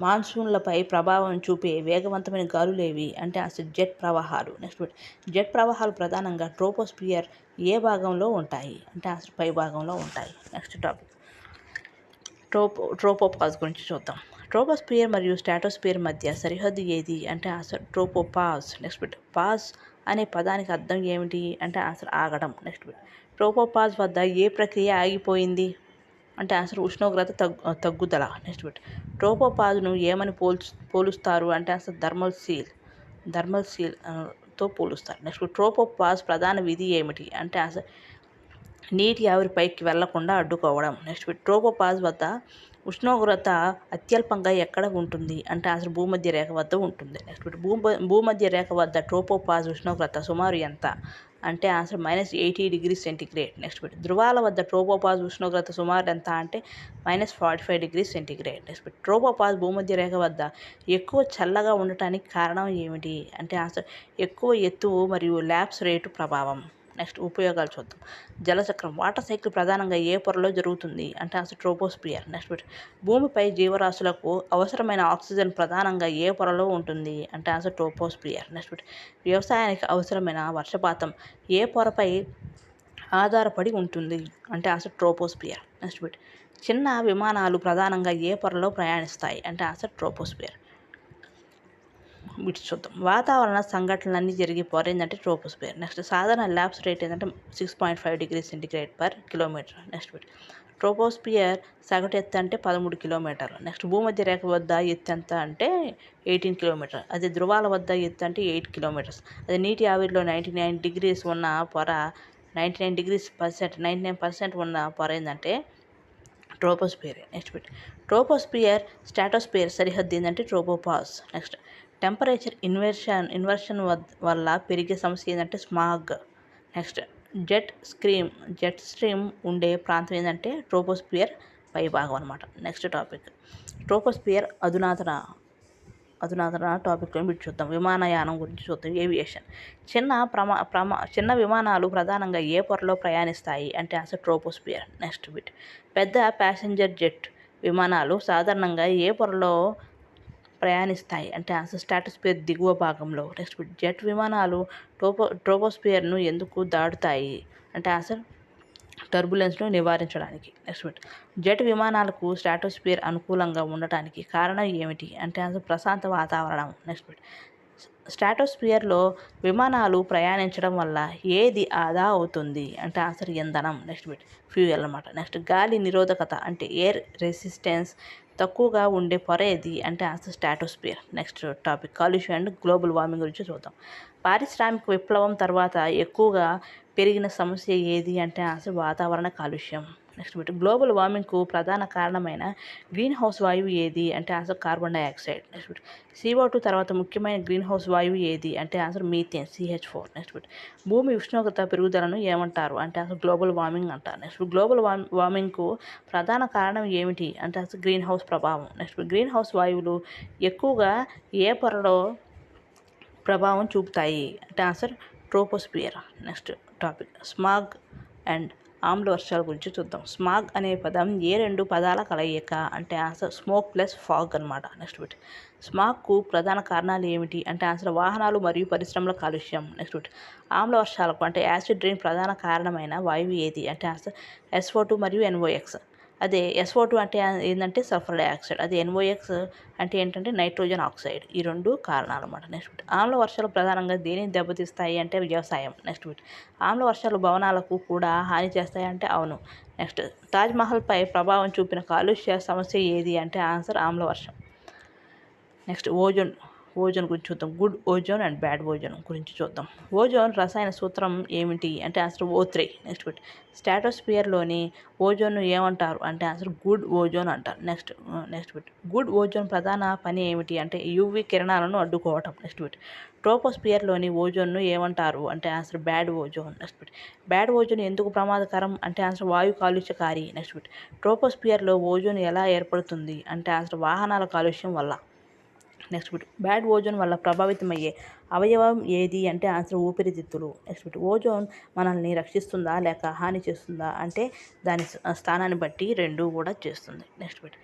మాన్సూన్లపై ప్రభావం చూపే వేగవంతమైన గాలులేవి అంటే అసలు జెట్ ప్రవాహాలు. నెక్స్ట్ జెట్ ప్రవాహాలు ప్రధానంగా ట్రోపోస్పియర్ ఏ భాగంలో ఉంటాయి అంటే అసలు పై భాగంలో ఉంటాయి. నెక్స్ట్ టాపిక్ ట్రోపోపాజ్ గురించి చూద్దాం. ట్రోపోస్పియర్ మరియు స్ట్రాటోస్పియర్ మధ్య సరిహద్దు ఏది అంటే అసలు ట్రోపోపాజ్. నెక్స్ట్ పాజ్ అనే పదానికి అర్థం ఏమిటి అంటే అసలు ఆగడం. నెక్స్ట్ ట్రోపోపాజ్ వద్ద ఏ ప్రక్రియ ఆగిపోయింది అంటే అసలు ఉష్ణోగ్రత తగ్గుదల. నెక్స్ట్ ట్రోపోపాజ్ను ఏమని పోలుస్తారు అంటే అసలు థర్మల్ సీల్ తో పోలుస్తారు. నెక్స్ట్ ట్రోపోపాజ్ ప్రధాన విధి ఏమిటి అంటే అసలు నీటి ఆవిరి పైకి వెళ్లకుండా అడ్డుకోవడం. నెక్స్ట్ ట్రోపోపాజ్ వద్ద ఉష్ణోగ్రత అత్యల్పంగా ఎక్కడ ఉంటుంది అంటే అసలు భూమధ్య రేఖ వద్ద ఉంటుంది. నెక్స్ట్ భూమధ్య రేఖ వద్ద ట్రోపోపాజ్ ఉష్ణోగ్రత సుమారు ఎంత అంటే ఆన్సర్ -80°C. నెక్స్ట్ ధృవాల వద్ద ట్రోపోపాజ్ ఉష్ణోగ్రత సుమారు ఎంత అంటే -45°C. నెక్స్ట్ ట్రోపోపాజ్ భూమధ్య రేఖ వద్ద ఎక్కువ చల్లగా ఉండటానికి కారణం ఏమిటి అంటే ఆన్సర్ ఎక్కువ ఎత్తు మరియు ల్యాప్స్ రేటు ప్రభావం. నెక్స్ట్ ఉపయోగాలు చూద్దాం. జలచక్రం వాటర్ సైకిల్ ప్రధానంగా ఏ పొరలో జరుగుతుంది అంటే అసలు ట్రోపోస్పియర్. నెక్స్ట్ భూమిపై జీవరాశులకు అవసరమైన ఆక్సిజన్ ప్రధానంగా ఏ పొరలో ఉంటుంది అంటే అసలు ట్రోపోస్పియర్. నెక్స్ట్ వ్యవసాయానికి అవసరమైన వర్షపాతం ఏ పొరపై ఆధారపడి ఉంటుంది అంటే అసలు ట్రోపోస్పియర్. నెక్స్ట్ చిన్న విమానాలు ప్రధానంగా ఏ పొరలో ప్రయాణిస్తాయి అంటే అసలు ట్రోపోస్పియర్. వీటి చూద్దాం. వాతావరణ సంఘటనలన్నీ జరిగే పొర ఏంటంటే ట్రోపోస్పియర్. నెక్స్ట్ సాధారణ ల్యాప్స్ రేట్ ఏంటంటే 6.5°C/km. నెక్స్ట్ ట్రోపోస్పియర్ సగటు ఎత్తు అంటే 13 కిలోమీటర్లు. నెక్స్ట్ భూమధ్య రేఖ వద్ద ఎత్తు ఎంత అంటే 18 కిలోమీటర్లు. అదే ధృవాల వద్ద ఎత్తు అంటే 8 కిలోమీటర్స్. అదే నీటి ఆవిరిలో 99 ఉన్న పొర 99% ఉన్న పొర ఏంటంటే ట్రోపోస్పియర్. నెక్స్ట్ ట్రోపోస్పియర్ స్ట్రాటోస్పియర్ సరిహద్దు ఏంటంటే ట్రోపోపాజ్. నెక్స్ట్ టెంపరేచర్ ఇన్వర్షన్ వల్ల పెరిగే సమస్య ఏంటంటే స్మాగ్. నెక్స్ట్ జెట్ స్ట్రీమ్ ఉండే ప్రాంతం ఏంటంటే ట్రోపోస్పియర్ పై భాగం అనమాట. నెక్స్ట్ టాపిక్ ట్రోపోస్పియర్ అధునాతన టాపిక్లో మీరు చూద్దాం. విమానయానం గురించి చూద్దాం. ఏవియేషన్ చిన్న విమానాలు ప్రధానంగా ఏ పొరలో ప్రయాణిస్తాయి అంటే అసలు ట్రోపోస్పియర్. నెక్స్ట్ పెద్ద ప్యాసింజర్ జెట్ విమానాలు సాధారణంగా ఏ పొరలో ప్రయాణిస్తాయి అంటే అసలు స్ట్రాటోస్పియర్ దిగువ భాగంలో. నెక్స్ట్ జెట్ విమానాలు ట్రోపోస్పియర్ను ఎందుకు దాటుతాయి అంటే అసలు టర్బులెన్స్ను నివారించడానికి. నెక్స్ట్ జెట్ విమానాలకు స్ట్రాటోస్పియర్ అనుకూలంగా ఉండటానికి కారణం ఏమిటి అంటే అసలు ప్రశాంత వాతావరణం. నెక్స్ట్ స్ట్రాటోస్పియర్లో విమానాలు ప్రయాణించడం వల్ల ఏది ఆదా అవుతుంది అంటే అసలు ఇంధనం. నెక్స్ట్ ఫ్యూయల్ అనమాట. నెక్స్ట్ గాలి నిరోధకత అంటే ఎయిర్ రెసిస్టెన్స్ తక్కువగా ఉండే పొర ఏది అంటే అసలు స్ట్రాటోస్పియర్. నెక్స్ట్ టాపిక్ కాలుష్యం అండ్ గ్లోబల్ వార్మింగ్ గురించి చూద్దాం. పారిశ్రామిక విప్లవం తర్వాత ఎక్కువగా పెరిగిన సమస్య ఏది అంటే అసలు వాతావరణ కాలుష్యం. నెక్స్ట్ గ్లోబల్ వార్మింగ్కు ప్రధాన కారణమైన గ్రీన్ హౌస్ వాయువు ఏది అంటే అసలు కార్బన్ డైఆక్సైడ్. నెక్స్ట్ CO2 తర్వాత ముఖ్యమైన గ్రీన్ హౌస్ వాయువు ఏది అంటే అసలు మీథేన్ CH4. నెక్స్ట్ భూమి ఉష్ణోగ్రత పెరుగుదలను ఏమంటారు అంటే అసలు గ్లోబల్ వార్మింగ్ అంటారు. నెక్స్ట్ గ్లోబల్ వార్మింగ్కు ప్రధాన కారణం ఏమిటి అంటే అసలు గ్రీన్ హౌస్ ప్రభావం. నెక్స్ట్ గ్రీన్ హౌస్ వాయువులు ఎక్కువగా ఏ పొరలో ప్రభావం చూపుతాయి అంటే answer troposphere. Next topic smog and ఆమ్ల వర్షాల గురించి చూద్దాం. స్మాగ్ అనే పదం ఏ రెండు పదాల కలయిక అంటే ఆన్సర్ స్మోక్ ప్లస్ ఫాగ్ అనమాట. నెక్స్ట్ స్మాగ్కు ప్రధాన కారణాలు ఏమిటి అంటే ఆన్సర్ వాహనాలు మరియు పరిశ్రమల కాలుష్యం. నెక్స్ట్ ఆమ్ల వర్షాలకు అంటే యాసిడ్ రెయిన్ ప్రధాన కారణమైన వాయువు ఏది అంటే ఆన్సర్ SO2 మరియు NOx. అదే SO2 అంటే ఏంటంటే సల్ఫర్ డైఆక్సైడ్. అదే NOx అంటే ఏంటంటే నైట్రోజన్ ఆక్సైడ్. ఈ రెండు కారణాలు అన్నమాట. నెక్స్ట్ ఆమ్ల వర్షాలు ప్రధానంగా దేనిని దెబ్బతీస్తాయి అంటే వ్యవసాయం. నెక్స్ట్ ఆమ్ల వర్షాలు భవనాలకు కూడా హాని చేస్తాయి అంటే అవును. నెక్స్ట్ తాజ్మహల్పై ప్రభావం చూపిన కాలుష్య సమస్య ఏది అంటే ఆన్సర్ ఆమ్ల వర్షం. నెక్స్ట్ ఓజోన్ ఓజోన్ గురించి చూద్దాం. Good ozone and bad ozone గురించి చూద్దాం. ఓజోన్ రసాయన సూత్రం ఏమిటి అంటే ఆన్సర్ O3. నెక్స్ట్ బిట్ స్ట్రాటోస్ఫియర్లోని ఓజోన్ను ఏమంటారు అంటే ఆన్సర్ గుడ్ ఓజోన్ అంటారు. నెక్స్ట్ బిట్ గుడ్ ఓజోన్ ప్రధాన పని ఏమిటి అంటే యూవీ కిరణాలను అడ్డుకోవటం. నెక్స్ట్ బిట్ ట్రోపోస్ఫియర్లోని ఓజోన్ను ఏమంటారు అంటే answer bad ozone. Next bit bad ozone ఎందుకు ప్రమాదకరం అంటే ఆన్సర్ వాయు కాలుష్యకారి. నెక్స్ట్ బిట్ ట్రోపోస్ఫియర్లో ఓజోన్ ఎలా ఏర్పడుతుంది అంటే ఆన్సర్ వాహనాల కాలుష్యం వల్ల. నెక్స్ట్ బిట్ బ్యాడ్ ఓజోన్ వల్ల ప్రభావితమయ్యే అవయవం ఏది అంటే ఆన్సర్ ఊపిరితిత్తులు. నెక్స్ట్ బిట్ ఓజోన్ మనల్ని రక్షిస్తుందా లేక హాని చేస్తుందా అంటే దాని స్థానాన్ని బట్టి రెండు కూడా చేస్తుంది. Next bit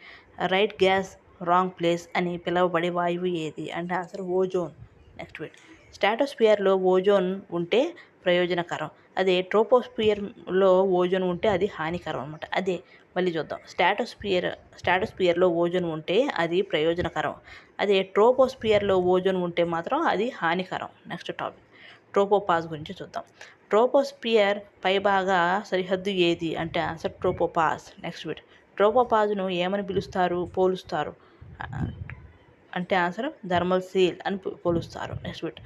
right gas wrong place అని పిలువబడే వాయువు ఏది అంటే ఆన్సర్ ఓజోన్. నెక్స్ట్ బిట్ స్ట్రాటోస్ఫియర్లో ఓజోన్ ఉంటే ప్రయోజనకరం, అదే ట్రోపోస్ఫియర్లో ఓజోన్ ఉంటే అది హానికరం అనమాట. అదే మళ్ళీ చూద్దాం. స్ట్రాటోస్ఫియర్లో ఓజోన్ ఉంటే అది ప్రయోజనకరం, అదే ట్రోపోస్ఫియర్లో ఓజోన్ ఉంటే మాత్రం అది హానికరం. నెక్స్ట్ టాపిక్ ట్రోపోపాజ్ గురించి చూద్దాం. ట్రోపోస్ఫియర్ పైభాగ సరిహద్దు ఏది అంటే ఆన్సర్ ట్రోపోపాజ్. నెక్స్ట్ బిట్ ట్రోపోపాజ్ను ఏమని పోలుస్తారు అంటే ఆన్సర్ థర్మల్ సీల్ అని పోలుస్తారు. నెక్స్ట్ బిట్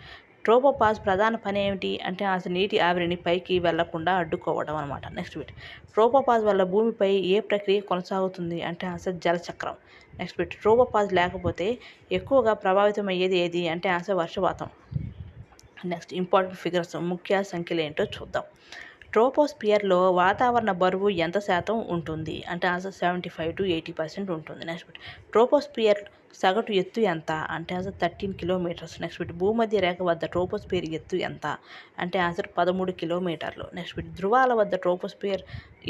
ట్రోపోపాజ్ ప్రధాన పని ఏమిటి అంటే ఆన్సర్ నీటి ఆవిరిని పైకి వెళ్లకుండా అడ్డుకోవడం అనమాట. నెక్స్ట్ బిట్ ట్రోపోపాజ్ వల్ల భూమిపై ఏ ప్రక్రియ కొనసాగుతుంది అంటే ఆన్సర్ జలచక్రం. నెక్స్ట్ బిట్ ట్రోపోపాజ్ లేకపోతే ఎక్కువగా ప్రభావితం అయ్యేది ఏది అంటే ఆన్సర్ వర్షపాతం. నెక్స్ట్ ఇంపార్టెంట్ ఫిగర్స్ ముఖ్య సంఖ్యలు ఏంటో చూద్దాం. ట్రోపోస్ఫియర్లో వాతావరణ బరువు ఎంత శాతం ఉంటుంది అంటే ఆన్సర్ 75 to 80% ఉంటుంది. నెక్స్ట్ బిట్ ట్రోపోస్ఫియర్ సగటు ఎత్తు ఎంత అంటే ఆన్సర్ 13 కిలోమీటర్స్. నెక్స్ట్ బిట్ భూమధ్య రేఖ వద్ద ట్రోపోస్ఫియర్ ఎత్తు ఎంత అంటే ఆన్సర్ 13 కిలోమీటర్లు. నెక్స్ట్ బిట్ ధృవాల వద్ద ట్రోపోస్ఫియర్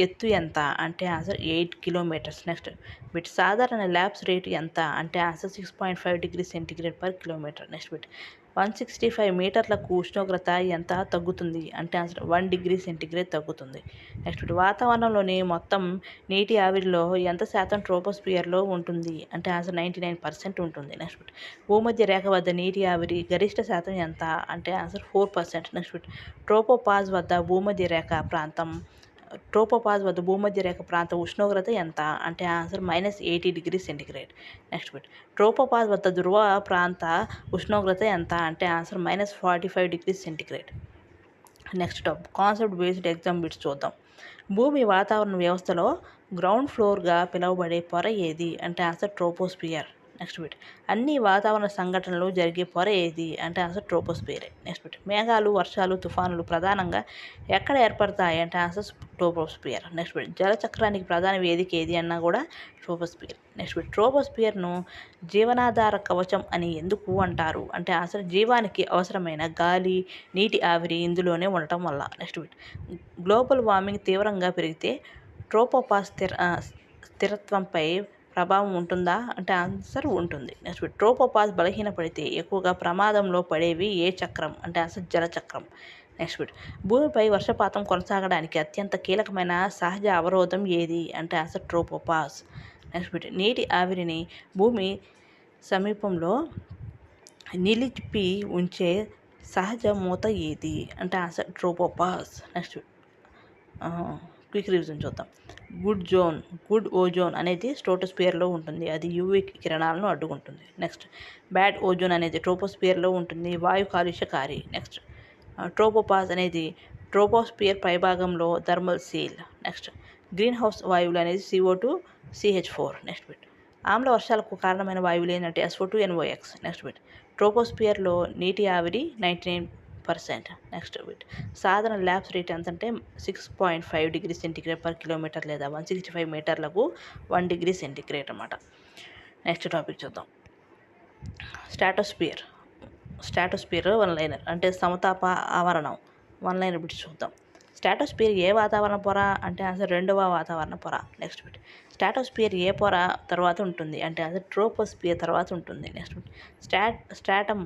ఎత్తు ఎంత అంటే ఆన్సర్ 8 కిలోమీటర్స్. నెక్స్ట్ బిట్ సాధారణ ల్యాబ్స్ రేటు ఎంత అంటే answer 6.5 degree centigrade per kilometre. Next bit 165 మీటర్లకు ఉష్ణోగ్రత ఎంత తగ్గుతుంది అంటే ఆన్సర్ 1 డిగ్రీ సెంటీగ్రేడ్ తగ్గుతుంది. నెక్స్ట్ వాతావరణంలోని మొత్తం నీటి ఆవిరిలో ఎంత శాతం ట్రోపోస్ఫియర్లో ఉంటుంది అంటే ఆన్సర్ 99% ఉంటుంది. నెక్స్ట్ భూమధ్య రేఖ వద్ద నీటి ఆవిరి గరిష్ట శాతం ఎంత అంటే ఆన్సర్ 4%. నెక్స్ట్ ట్రోపోపాజ్ వద్ద భూమధ్య రేఖ ప్రాంతం ఉష్ణోగ్రత ఎంత అంటే answer -80 degree centigrade. Next bit tropopause వద్ద ధ్రువ ప్రాంత ఉష్ణోగ్రత ఎంత అంటే answer -45 degree centigrade. Next top concept based exam bits చూద్దాం. భూమి వాతావరణ వ్యవస్థలో గ్రౌండ్ ఫ్లోర్గా పిలువబడే పొర ఏది అంటే ఆన్సర్ ట్రోపోస్ఫియర్. నెక్స్ట్ బిట్ అన్ని వాతావరణ సంఘటనలు జరిగే పొర ఏది అంటే ఆన్సర్ ట్రోపోస్ఫియర్. నెక్స్ట్ బిట్ మేఘాలు, వర్షాలు, తుఫానులు ప్రధానంగా ఎక్కడ ఏర్పడతాయి అంటే ఆన్సర్ ట్రోపోస్ఫియర్. నెక్స్ట్ బిట్ జలచక్రానికి ప్రధాన వేదిక ఏది అన్నా కూడా ట్రోపోస్ఫియర్. నెక్స్ట్ బిట్ ట్రోపోస్ఫియర్ను జీవనాధార కవచం అని ఎందుకు అంటారు అంటే ఆన్సర్ జీవానికి అవసరమైన గాలి, నీటి ఆవిరి ఇందులోనే ఉండటం వల్ల. నెక్స్ట్ బిట్ గ్లోబల్ వార్మింగ్ తీవ్రంగా పెరిగితే ట్రోపోపాజ్ స్థిరత్వంపై ప్రభావం ఉంటుందా అంటే ఆన్సర్ ఉంటుంది. నెక్స్ట్ బిట్ ట్రోపోపాజ్ బలహీనపడితే ఎక్కువగా ప్రమాదంలో పడేవి ఏ చక్రం అంటే ఆన్సర్ జలచక్రం. నెక్స్ట్ బిట్ భూమిపై వర్షపాతం కొనసాగడానికి అత్యంత కీలకమైన సహజ అవరోధం ఏది అంటే ఆన్సర్ ట్రోపోపాజ్. నెక్స్ట్ బిట్ నీటి ఆవిరిని భూమి సమీపంలో నిలిపి ఉంచే సహజ మూత ఏది అంటే answer tropopause. Next quick revision చూద్దాం. గుడ్ ఓజోన్ అనేది స్ట్రాటోస్ఫియర్లో ఉంటుంది, అది యూవీ కిరణాలను అడ్డుకుంటుంది. నెక్స్ట్ బ్యాడ్ ఓజోన్ అనేది ట్రోపోస్ఫియర్లో ఉంటుంది, వాయు కాలుష్యకారి. నెక్స్ట్ ట్రోపోపాజ్ అనేది ట్రోపోస్ఫియర్ పైభాగంలో thermal seal. Next green house వాయువులు అనేది CO2 CH4. నెక్స్ట్ బిట్ ఆమ్ల వర్షాలకు కారణమైన వాయువులు ఏంటంటే SO2 NOx. నెక్స్ట్ బిట్ ట్రోపోస్ఫియర్లో నీటి ఆవిరి 99%. నెక్స్ట్ బిట్ సాధారణ ల్యాబ్స్ రేట్ ఎంతంటే 6.5 డిగ్రీ సెంటీగ్రేడ్ పర్ కిలోమీటర్ లేదా 165 మీటర్లకు 1 డిగ్రీ సెంటీగ్రేడ్ అన్నమాట. నెక్స్ట్ టాపిక్ చూద్దాం. స్ట్రాటోస్ఫియర్ వన్ లైనర్ అంటే సమతాప ఆవరణం. వన్ లైనర్ బిట్ చూద్దాం. స్ట్రాటోస్ఫియర్ ఏ వాతావరణ పొర అంటే ఆన్సర్ రెండవ వాతావరణ పొర. నెక్స్ట్ బిట్ స్ట్రాటోస్ఫియర్ ఏ పొర తర్వాత ఉంటుంది అంటే ఆన్సర్ ట్రోపోస్ఫియర్ తర్వాత ఉంటుంది. నెక్స్ట్ బిట్ స్ట్రాటమ్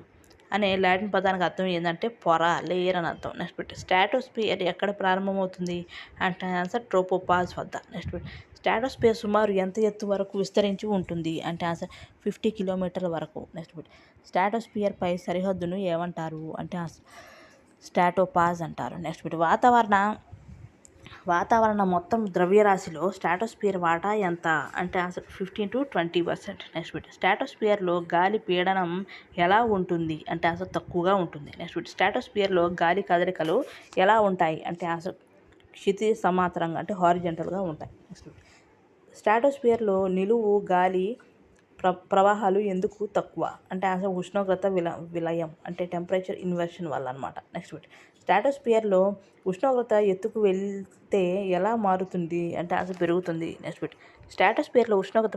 అనే లాటిన్ పదానికి అర్థం ఏంటంటే పొర, లేయర్ అని అర్థం. నెక్స్ట్ బిట్ స్ట్రాటోస్ఫియర్ ఎక్కడ ప్రారంభమవుతుంది అంటే ఆన్సర్ ట్రోపోపాజ్ వద్ద. నెక్స్ట్ బిట్ స్ట్రాటోస్ఫియర్ సుమారు ఎంత ఎత్తు వరకు విస్తరించి ఉంటుంది అంటే ఆన్సర్ 50 కిలోమీటర్ల వరకు. నెక్స్ట్ బిట్ స్ట్రాటోస్ఫియర్ పై సరిహద్దును ఏమంటారు అంటే స్ట్రాటోపాజ్ అంటారు. నెక్స్ట్ బిట్ వాతావరణం మొత్తం ద్రవ్యరాశిలో స్ట్రాటోస్ఫియర్ వాటా ఎంత అంటే ఆన్సర్ 15-20%. నెక్స్ట్ బిట్ స్ట్రాటోస్ఫియర్లో గాలి పీడనం ఎలా ఉంటుంది అంటే ఆన్సర్ తక్కువగా ఉంటుంది. నెక్స్ట్ బిట్ స్ట్రాటోస్ఫియర్లో గాలి కదలికలు ఎలా ఉంటాయి అంటే ఆన్సర్ క్షితిజ సమాంతరంగా అంటే హారిజంటల్గా ఉంటాయి. నెక్స్ట్ బిట్ స్ట్రాటోస్ఫియర్లో నిలువు గాలి ప్రవాహాలు ఎందుకు తక్కువ అంటే ఆన్సర్ ఉష్ణోగ్రత విలయం అంటే టెంపరేచర్ ఇన్వర్షన్ వల్ల అనమాట. నెక్స్ట్ బిట్ స్ట్రాటోస్ఫియర్లో ఉష్ణోగ్రత ఎత్తుకు వెళ్తే ఎలా మారుతుంది అంటే ఆన్సర్ పెరుగుతుంది. నెక్స్ట్ బిట్ స్ట్రాటోస్ఫియర్లో ఉష్ణోగ్రత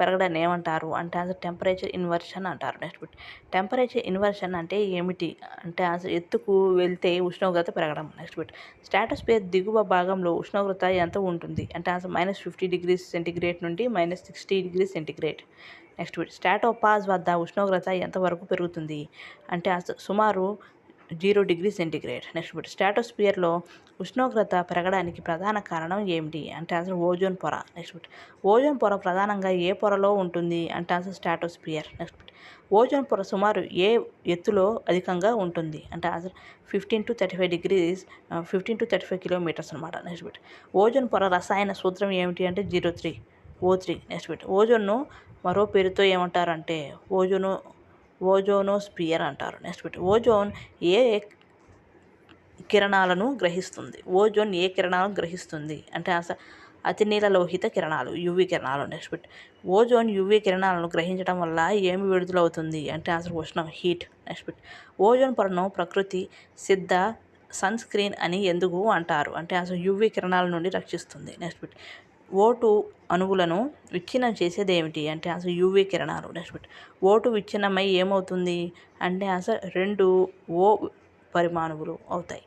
పెరగడాన్ని ఏమంటారు అంటే ఆన్సర్ టెంపరేచర్ ఇన్వర్షన్ అంటారు. నెక్స్ట్ బిట్ టెంపరేచర్ ఇన్వర్షన్ అంటే ఏమిటి అంటే ఆన్సర్ ఎత్తుకు వెళ్తే ఉష్ణోగ్రత పెరగడం. నెక్స్ట్ బిట్ స్ట్రాటోస్ఫియర్ దిగువ భాగంలో ఉష్ణోగ్రత ఎంత ఉంటుంది అంటే ఆన్సర్ -50°C నుండి -60°C. నెక్స్ట్ బిట్ స్ట్రాటోపాజ్ వద్ద ఉష్ణోగ్రత ఎంతవరకు పెరుగుతుంది అంటే ఆన్సర్ సుమారు 0°C. నెక్స్ట్ బిట్ స్ట్రాటోస్ఫియర్లో ఉష్ణోగ్రత పెరగడానికి ప్రధాన కారణం ఏమిటి అంటే ఆన్సర్ ఓజోన్ పొర. నెక్స్ట్ బిట్ ఓజోన్ పొర ప్రధానంగా ఏ పొరలో ఉంటుంది అంటే answer stratosphere. Next bit ozone పొర సుమారు ఏ ఎత్తులో అధికంగా ఉంటుంది అంటే ఆన్సర్ 15-35 కిలోమీటర్స్ అనమాట. నెక్స్ట్ బిట్ ఓజోన్ పొర రసాయన సూత్రం ఏమిటి అంటే O3. నెక్స్ట్ బిట్ ఓజోన్ను మరో పేరుతో ఏమంటారు అంటే ఓజోనోస్పియర్ అంటారు. నెక్స్ట్ బిట్ ఓజోన్ ఏ కిరణాలను గ్రహిస్తుంది అంటే ఆన్సర్ అతినీలలోహిత కిరణాలు UV కిరణాలు. నెక్స్ట్ బిట్ ఓజోన్ UV కిరణాలను గ్రహించడం వల్ల ఏమి విడుదలవుతుంది అంటే ఆన్సర్ ఉష్ణం హీట్. నెక్స్ట్ బిట్ ఓజోన్ పొరను ప్రకృతి సిద్ధ సన్ స్క్రీన్ అని ఎందుకు అంటారు అంటే ఆన్సర్ UV కిరణాల నుండి రక్షిస్తుంది. నెక్స్ట్ బిట్ O2 అణువులను విచ్ఛిన్నం చేసేది ఏమిటి అంటే ఆన్సర్ UV కిరణాలు. నెక్స్ట్ బిట్ O2 విచ్ఛిన్నమై ఏమవుతుంది అంటే ఆన్సర్ 2 O పరిమాణువులు అవుతాయి.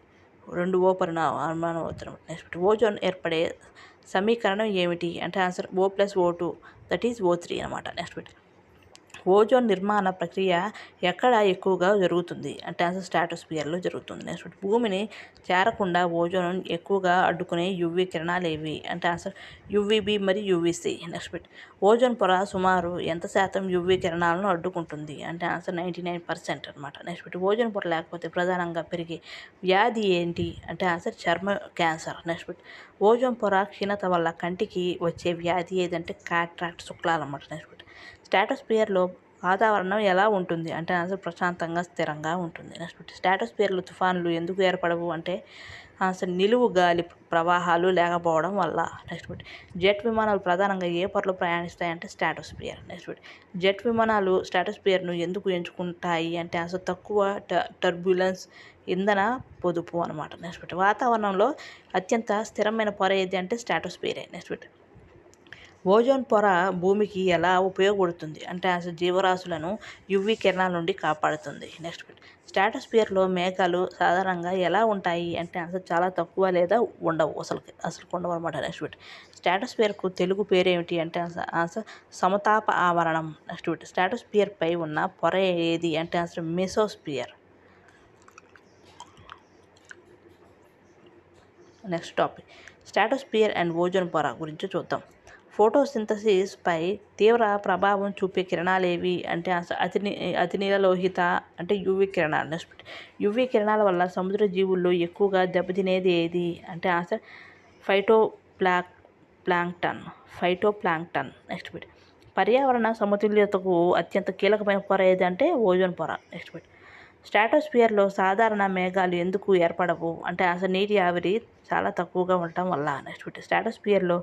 2 O పరిమాణం అవుతాయి. నెక్స్ట్ బిట్ ఓజోన్ ఏర్పడే సమీకరణం ఏమిటి అంటే answer O+O2 that is O3 అనమాట. నెక్స్ట్ బిట్ ఓజోన్ నిర్మాణ ప్రక్రియ ఎక్కడ ఎక్కువగా జరుగుతుంది అంటే ఆన్సర్ స్ట్రాటోస్ఫియర్లో జరుగుతుంది. నెక్స్ట్ బిట్ భూమిని చేరకుండా ఓజోన్ ఎక్కువగా అడ్డుకునే UV కిరణాలు ఏవి అంటే ఆన్సర్ UVB మరియు UVC. నెక్స్ట్ బిట్ ఓజోన్ పొర సుమారు ఎంత శాతం UV కిరణాలను అడ్డుకుంటుంది అంటే ఆన్సర్ 99% అనమాట. నెక్స్ట్ బిట్ ఓజోన్ పొర లేకపోతే ప్రధానంగా పెరిగే వ్యాధి ఏంటి అంటే ఆన్సర్ చర్మ క్యాన్సర్. నెక్స్ట్ బిట్ ఓజోన్ పొర క్షీణత వల్ల కంటికి వచ్చే వ్యాధి ఏదంటే కాట్రాక్ట్ శుక్లాలు అనమాట. నెక్స్ట్ బిట్ స్ట్రాటోస్ఫియర్లో వాతావరణం ఎలా ఉంటుంది అంటే ఆన్సర్ ప్రశాంతంగా స్థిరంగా ఉంటుంది. నెక్స్ట్ బిట్ స్ట్రాటోస్ఫియర్లో తుఫానులు ఎందుకు ఏర్పడవు అంటే ఆన్సర్ నిలువు గాలి ప్రవాహాలు లేకపోవడం వల్ల. నెక్స్ట్ బిట్ జెట్ విమానాలు ప్రధానంగా ఏ పొరలో ప్రయాణిస్తాయంటే స్ట్రాటోస్ఫియర్. నెక్స్ట్ బిట్ జెట్ విమానాలు స్ట్రాటోస్ఫియర్ను ఎందుకు ఎంచుకుంటాయి అంటే ఆన్సర్ తక్కువ టర్బ్యులెన్స్ ఇంధన పొదుపు అనమాట. నెక్స్ట్ బిట్ వాతావరణంలో అత్యంత స్థిరమైన పొర ఏది అంటే స్ట్రాటోస్ఫియరే. నెక్స్ట్ బిట్ ఓజోన్ పొర భూమికి ఎలా ఉపయోగపడుతుంది అంటే అసలు జీవరాశులను UV కిరణాల నుండి కాపాడుతుంది. నెక్స్ట్ బిట్ స్ట్రాటోస్ఫియర్లో మేఘాలు సాధారణంగా ఎలా ఉంటాయి అంటే అసలు చాలా తక్కువ లేదా ఉండవు, అసలు ఉండవు అనమాట. నెక్స్ట్ బిట్ స్ట్రాటోస్ఫియర్కు తెలుగు పేరు ఏమిటి అంటే ఆన్సర్ సమతాప ఆవరణం. నెక్స్ట్ బిట్ స్ట్రాటోస్ఫియర్ పై ఉన్న పొర ఏది అంటే answer మెసోస్ఫియర్. Next topic stratosphere and ozone పొర గురించి చూద్దాం. ఫోటోసింథసిస్ పై తీవ్ర ప్రభావం చూపే కిరణాలు ఏవి అంటే అతినీలలోహిత అంటే UV కిరణాలు. నెక్స్ట్ బిట్ UV కిరణాల వల్ల సముద్ర జీవుల్లో ఎక్కువగా దెబ్బతినేది ఏది అంటే ఆన్సర్ ఫైటోప్లాంక్టన్. నెక్స్ట్ బిట్ పర్యావరణ సమతుల్యతకు అత్యంత కీలకమైన పొర ఏది అంటే ఓజోన్ పొర. నెక్స్ట్ బిట్ స్ట్రాటోస్ఫియర్లో సాధారణ మేఘాలు ఎందుకు ఏర్పడవు అంటే అసలు నీటి ఆవిరి చాలా తక్కువగా ఉండటం వల్ల. నెక్స్ట్ బిట్ స్ట్రాటోస్ఫియర్లో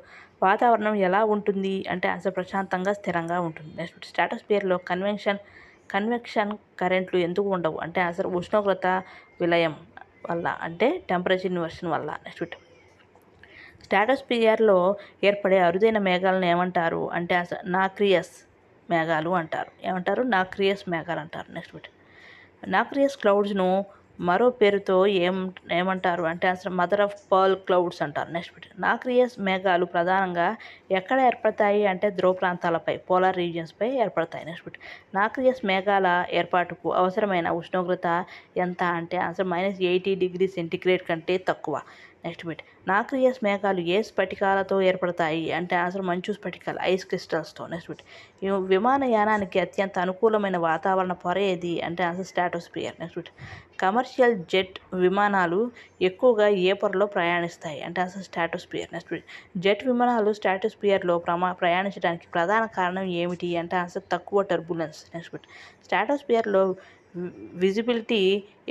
వాతావరణం ఎలా ఉంటుంది అంటే అసలు ప్రశాంతంగా స్థిరంగా ఉంటుంది. నెక్స్ట్ బిట్ స్ట్రాటోస్ఫియర్లో కన్వెక్షన్ కరెంట్లు ఎందుకు ఉండవు అంటే అసలు ఉష్ణోగ్రత విలయం వల్ల అంటే టెంపరేచర్ ఇన్వర్షన్ వల్ల. నెక్స్ట్ బిట్ స్ట్రాటోస్ఫియర్లో ఏర్పడే అరుదైన మేఘాలను ఏమంటారు అంటే అసలు నాక్రియస్ మేఘాలు అంటారు. నాక్రియస్ మేఘాలు అంటారు. నెక్స్ట్ బిట్ నాక్రియస్ క్లౌడ్స్ను మరో పేరుతో ఏమంటారు అంటే అసలు మదర్ ఆఫ్ పర్ల్ క్లౌడ్స్ అంటారు. నెక్స్ట్ బిట్ నాక్రియస్ మేఘాలు ప్రధానంగా ఎక్కడ ఏర్పడతాయి అంటే ధ్రువ ప్రాంతాలపై పోలార్ రీజియన్స్పై ఏర్పడతాయి. నెక్స్ట్ బిట్ నాక్రియస్ మేఘాల ఏర్పాటుకు అవసరమైన ఉష్ణోగ్రత ఎంత అంటే ఆన్సర్ -80°C కంటే తక్కువ. నెక్స్ట్ బిట్ నాక్రియస్ మేఘాలు ఏ స్ఫటికాలతో ఏర్పడతాయి అంటే ఆన్సర్ మంచు స్ఫటికాలు ఐస్ క్రిస్టల్స్తో. నెక్స్ట్ బిట్ విమానయానానికి అత్యంత అనుకూలమైన వాతావరణ పొర ఏది అంటే answer stratosphere. Next bit commercial jet విమానాలు ఎక్కువగా ఏ పొరలో ప్రయాణిస్తాయి అంటే అసలు స్ట్రాటోస్పియర్. నెక్స్ట్ జెట్ విమానాలు స్ట్రాటోస్పియర్లో ప్రయాణించడానికి ప్రధాన కారణం ఏమిటి అంటే అసలు తక్కువ టర్బులెన్స్. నెక్స్ట్ స్ట్రాటోస్పియర్లో విజిబిలిటీ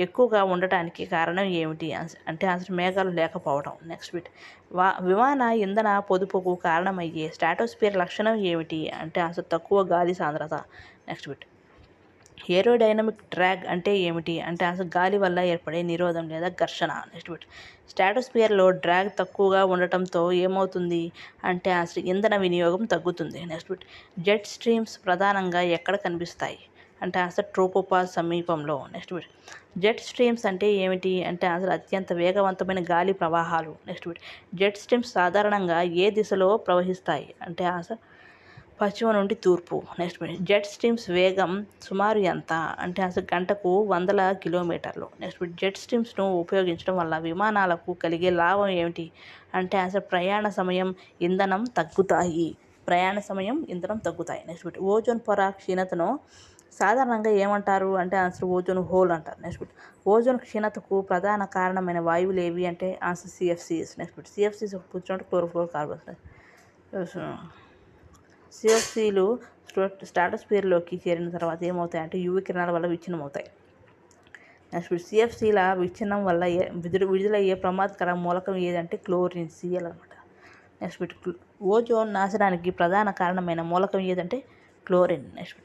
ఎక్కువగా ఉండటానికి కారణం ఏమిటి అంటే అసలు మేఘాలు లేకపోవడం. నెక్స్ట్ విమాన ఇంధన పొదుపుకు కారణమయ్యే స్ట్రాటోస్పియర్ లక్షణం ఏమిటి అంటే అసలు తక్కువ గాలి సాంద్రత. నెక్స్ట్ ఏరోడైనమిక్ డ్రాగ్ అంటే ఏమిటి అంటే అసలు గాలి వల్ల ఏర్పడే నిరోధం లేదా ఘర్షణ. నెక్స్ట్ స్ట్రాటోస్పియర్లో డ్రాగ్ తక్కువగా ఉండటంతో ఏమవుతుంది అంటే అసలు ఇంధన వినియోగం తగ్గుతుంది. నెక్స్ట్ జెట్ స్ట్రీమ్స్ ప్రధానంగా ఎక్కడ కనిపిస్తాయి అంటే అసలు ట్రోపోపాజ్ సమీపంలో. నెక్స్ట్ జెట్ స్ట్రీమ్స్ అంటే ఏమిటి అంటే అసలు అత్యంత వేగవంతమైన గాలి ప్రవాహాలు. నెక్స్ట్ జెట్ స్ట్రీమ్స్ సాధారణంగా ఏ దిశలో ప్రవహిస్తాయి అంటే అసలు పశ్చిమ నుండి తూర్పు. నెక్స్ట్ జెట్ స్ట్రీమ్స్ వేగం సుమారు ఎంత అంటే అసలు గంటకు 100 కిలోమీటర్లు. నెక్స్ట్ జెట్ స్ట్రీమ్స్ను ఉపయోగించడం వల్ల విమానాలకు కలిగే లాభం ఏమిటి అంటే అసలు ప్రయాణ సమయం ఇంధనం తగ్గుతాయి. నెక్స్ట్ ఓజోన్ పొర క్షీణతను సాధారణంగా ఏమంటారు అంటే అసలు ఓజోన్ హోల్ అంటారు. నెక్స్ట్ ఓజోన్ క్షీణతకు ప్రధాన కారణమైన వాయువులు ఏవి అంటే ఆన్సర్ సిఎఫ్సిస్. నెక్స్ట్ సిఎఫ్సిస్ కూర్చున్నట్టు క్లోరోఫ్లోర్ కార్బన్స్. సిఎఫ్సిలు స్ట్రాటోస్పియర్లోకి చేరిన తర్వాత ఏమవుతాయంటే యూవీ కిరణాల వల్ల విచ్ఛిన్నం అవుతాయి. నెక్స్ట్ సిఎఫ్సిల విచ్ఛిన్నం వల్ల విడుదలయ్యే ప్రమాదకర మూలకం ఏదంటే క్లోరిన్ సిఎల్ అనమాట. నెక్స్ట్ ఓజోన్ నాశనానికి ప్రధాన కారణమైన మూలకం ఏదంటే క్లోరిన్. నెక్స్ట్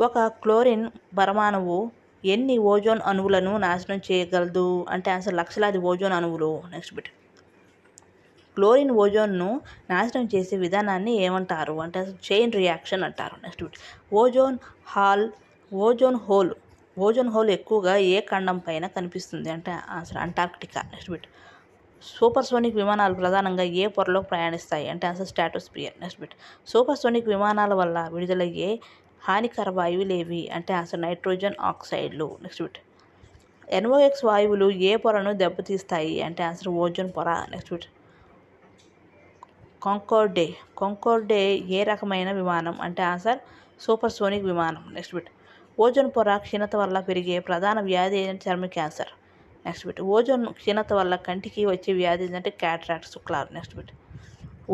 ఒక క్లోరిన్ పరమాణువు ఎన్ని ఓజోన్ అణువులను నాశనం చేయగలదు అంటే అసలు లక్షలాది ఓజోన్ అణువులు. నెక్స్ట్ క్లోరిన్ ఓజోన్ను నాశనం చేసే విధానాన్ని ఏమంటారు అంటే అసలు చైన్ రియాక్షన్ అంటారు. నెక్స్ట్ ఓజోన్ హోల్ ఎక్కువగా ఏ ఖండం పైన కనిపిస్తుంది అంటే అసలు అంటార్క్టికా. నెక్స్ట్ సూపర్సోనిక్ విమానాలు ప్రధానంగా ఏ పొరలో ప్రయాణిస్తాయి అంటే అసలు స్ట్రాటోస్పియర్. నెక్స్ట్ సూపర్సోనిక్ విమానాల వల్ల విడుదలయ్యే హానికర వాయువులు ఏవి అంటే అసలు నైట్రోజన్ ఆక్సైడ్లు. నెక్స్ట్ NOx వాయువులు ఏ పొరను దెబ్బతీస్తాయి అంటే అసలు ఓజోన్ పొర. నెక్స్ట్ కాంకోర్డే ఏ రకమైన విమానం అంటే ఆన్సర్ సూపర్సోనిక్ విమానం. నెక్స్ట్ ఓజోన్ పొర క్షీణత వల్ల పెరిగే ప్రధాన వ్యాధి ఏంటంటే చర్మ క్యాన్సర్. నెక్స్ట్ ఓజోన్ క్షీణత వల్ల కంటికి వచ్చే వ్యాధి ఏంటంటే క్యాట్రాక్ట్ శుక్లాలు. నెక్స్ట్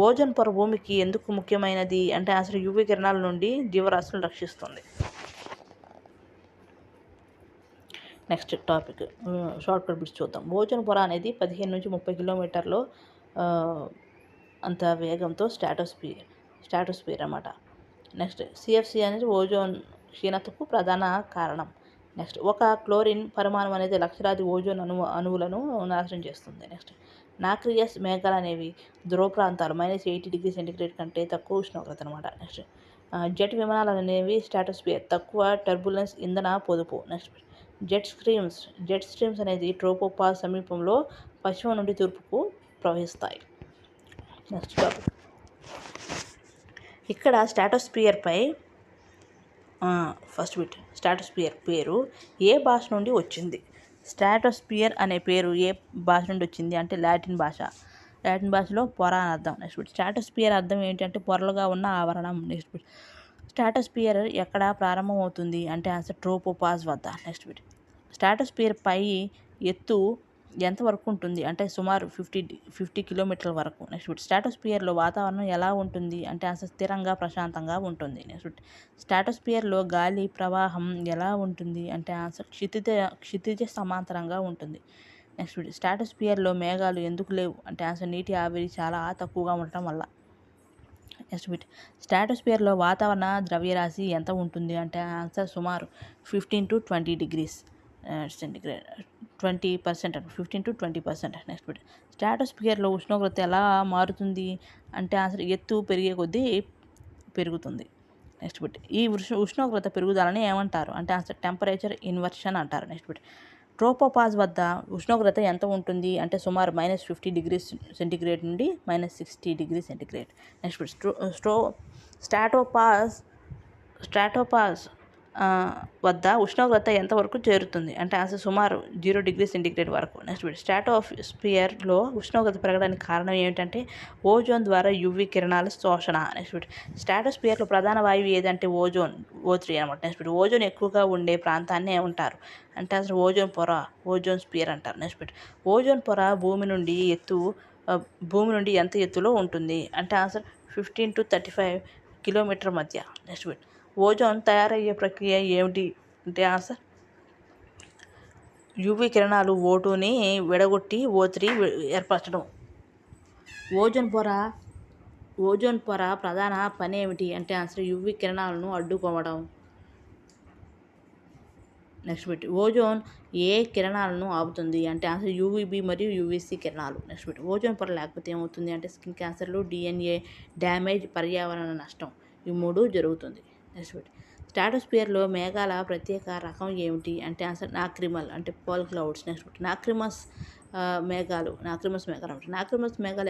ఓజోన్ పొర భూమికి ఎందుకు ముఖ్యమైనది అంటే అసలు యూవీ కిరణాల నుండి జీవరాశులను రక్షిస్తుంది. Next topic short cut bits చూద్దాం. ఓజోన్ పొర అనేది 15 నుంచి 30 కిలోమీటర్లు అంత వేగంతో స్ట్రాటోస్పియర్ అన్నమాట. నెక్స్ట్ సిఎఫ్సి అనేది ఓజోన్ క్షీణతకు ప్రధాన కారణం. నెక్స్ట్ ఒక క్లోరిన్ పరమాణువు అనేది లక్షలాది ఓజోన్ అణువులను నాశనం చేస్తుంది. నెక్స్ట్ నాక్రియస్ మేఘాలు అనేవి ధ్రువ ప్రాంతాలు -80 డిగ్రీ సెంటీగ్రేడ్ కంటే తక్కువ ఉష్ణోగ్రత అనమాట. నెక్స్ట్ జెట్ విమానాలు అనేవి స్ట్రాటోస్పియర్ తక్కువ టర్బులెన్స్ ఇంధన పొదుపు. నెక్స్ట్ జెట్ స్ట్రీమ్స్ అనేది ట్రోపోపాజ్ సమీపంలో పశ్చిమ నుండి తూర్పుకు ప్రవహిస్తాయి. నెక్స్ట్ టాపిక్ ఇక్కడ స్ట్రాటోస్పియర్పై ఫస్ట్ బిట్ స్ట్రాటోస్పియర్ పేరు ఏ భాష నుండి వచ్చింది. స్ట్రాటోస్పియర్ అనే పేరు ఏ భాష నుండి వచ్చింది అంటే లాటిన్ భాషలో పొర అని అర్థం. నెక్స్ట్ స్ట్రాటోస్పియర్ అర్థం ఏంటంటే పొరలుగా ఉన్న ఆవరణం. నెక్స్ట్ స్ట్రాటోస్పియర్ ఎక్కడ ప్రారంభమవుతుంది అంటే ఆన్సర్ ట్రోపోపాజ్ వద్ద. నెక్స్ట్ స్ట్రాటోస్పియర్ పై ఎత్తు ఎంతవరకు ఉంటుంది అంటే సుమారు 50 కిలోమీటర్ల వరకు. నెక్స్ట్ స్ట్రాటోస్పియర్లో వాతావరణం ఎలా ఉంటుంది అంటే అసలు స్థిరంగా ప్రశాంతంగా ఉంటుంది. నెక్స్ట్ స్ట్రాటోస్పియర్లో గాలి ప్రవాహం ఎలా ఉంటుంది అంటే అసలు క్షితిజ సమాంతరంగా ఉంటుంది. నెక్స్ట్ స్ట్రాటోస్పియర్లో మేఘాలు ఎందుకు లేవు అంటే అసలు నీటి ఆవిరి చాలా తక్కువగా ఉండటం వల్ల. నెక్స్ట్ స్ట్రాటోస్పియర్లో వాతావరణ ద్రవ్యరాశి ఎంత ఉంటుంది అంటే ఆన్సర్ సుమారు 15 to 20 degrees centigrade 20% 15 to 20%. Next స్ట్రాటోస్పియర్లో ఉష్ణోగ్రత ఎలా మారుతుంది అంటే అసలు ఎత్తు పెరిగే కొద్దీ పెరుగుతుంది. నెక్స్ట్ ఈ ఉష్ణోగ్రత పెరుగుదలని ఏమంటారు అంటే అసలు టెంపరేచర్ ఇన్వర్షన్ అంటారు. నెక్స్ట్ ట్రోపోపాజ్ వద్ద ఉష్ణోగ్రత ఎంత ఉంటుంది అంటే సుమారు -50 degrees సెంటీగ్రేడ్ నుండి -60 degrees సెంటీగ్రేడ్. నెక్స్ట్ స్ట్రాటోపాజ్ వద్ద ఉష్ణోగ్రత ఎంతవరకు చేరుతుంది అంటే ఆన్సర్ సుమారు 0 డిగ్రీ సెంటీగ్రేడ్ వరకు. నెక్స్ట్ బిట్ స్ట్రాటోస్ఫియర్లో ఉష్ణోగ్రత పెరగడానికి కారణం ఏమిటంటే ఓజోన్ ద్వారా యువి కిరణాల శోషణ. నెక్స్ట్ బిట్ స్ట్రాటోస్ఫియర్లో ప్రధాన వాయువు ఏదంటే O3 అనమాట. నెక్స్ట్ బిట్ ఓజోన్ ఎక్కువగా ఉండే ప్రాంతాన్ని ఏమంటారు అంటే అసలు ఓజోన్ పొర, ఓజోన్ స్పియర్ అంటారు. నెక్స్ట్ బిట్ ఓజోన్ పొర భూమి నుండి ఎంత ఎత్తులో ఉంటుంది అంటే ఆన్సర్ 15 to 35 కిలోమీటర్ మధ్య. నెక్స్ట్ బిట్ ఓజోన్ తయారయ్యే ప్రక్రియ ఏమిటి అంటే ఆన్సర్ యువి కిరణాలు O2ని విడగొట్టి O3 ఏర్పరచడం. ఓజోన్ పొర ప్రధాన పని ఏమిటి అంటే ఆన్సర్ యువి కిరణాలను అడ్డుకోవడం. నెక్స్ట్ బిట్ ఓజోన్ ఏ కిరణాలను ఆపుతుంది అంటే ఆన్సర్ యూవీబీ మరియు యూవీసీ కిరణాలు. నెక్స్ట్ బిట్ ఓజోన్ పొర లేకపోతే ఏమవుతుంది అంటే స్కిన్ క్యాన్సర్లు, DNA డ్యామేజ్, పర్యావరణ నష్టం ఈ 3 జరుగుతుంది. నెక్స్ట్ బిట్ స్ట్రాటోస్ఫియర్లో మేఘాల ప్రత్యేక రకం ఏమిటి అంటే ఆన్సర్ నాక్రిమల్ అంటే పోల్ క్లౌడ్స్. నెక్స్ట్ బిట్ నాక్రిమస్ మేఘాలు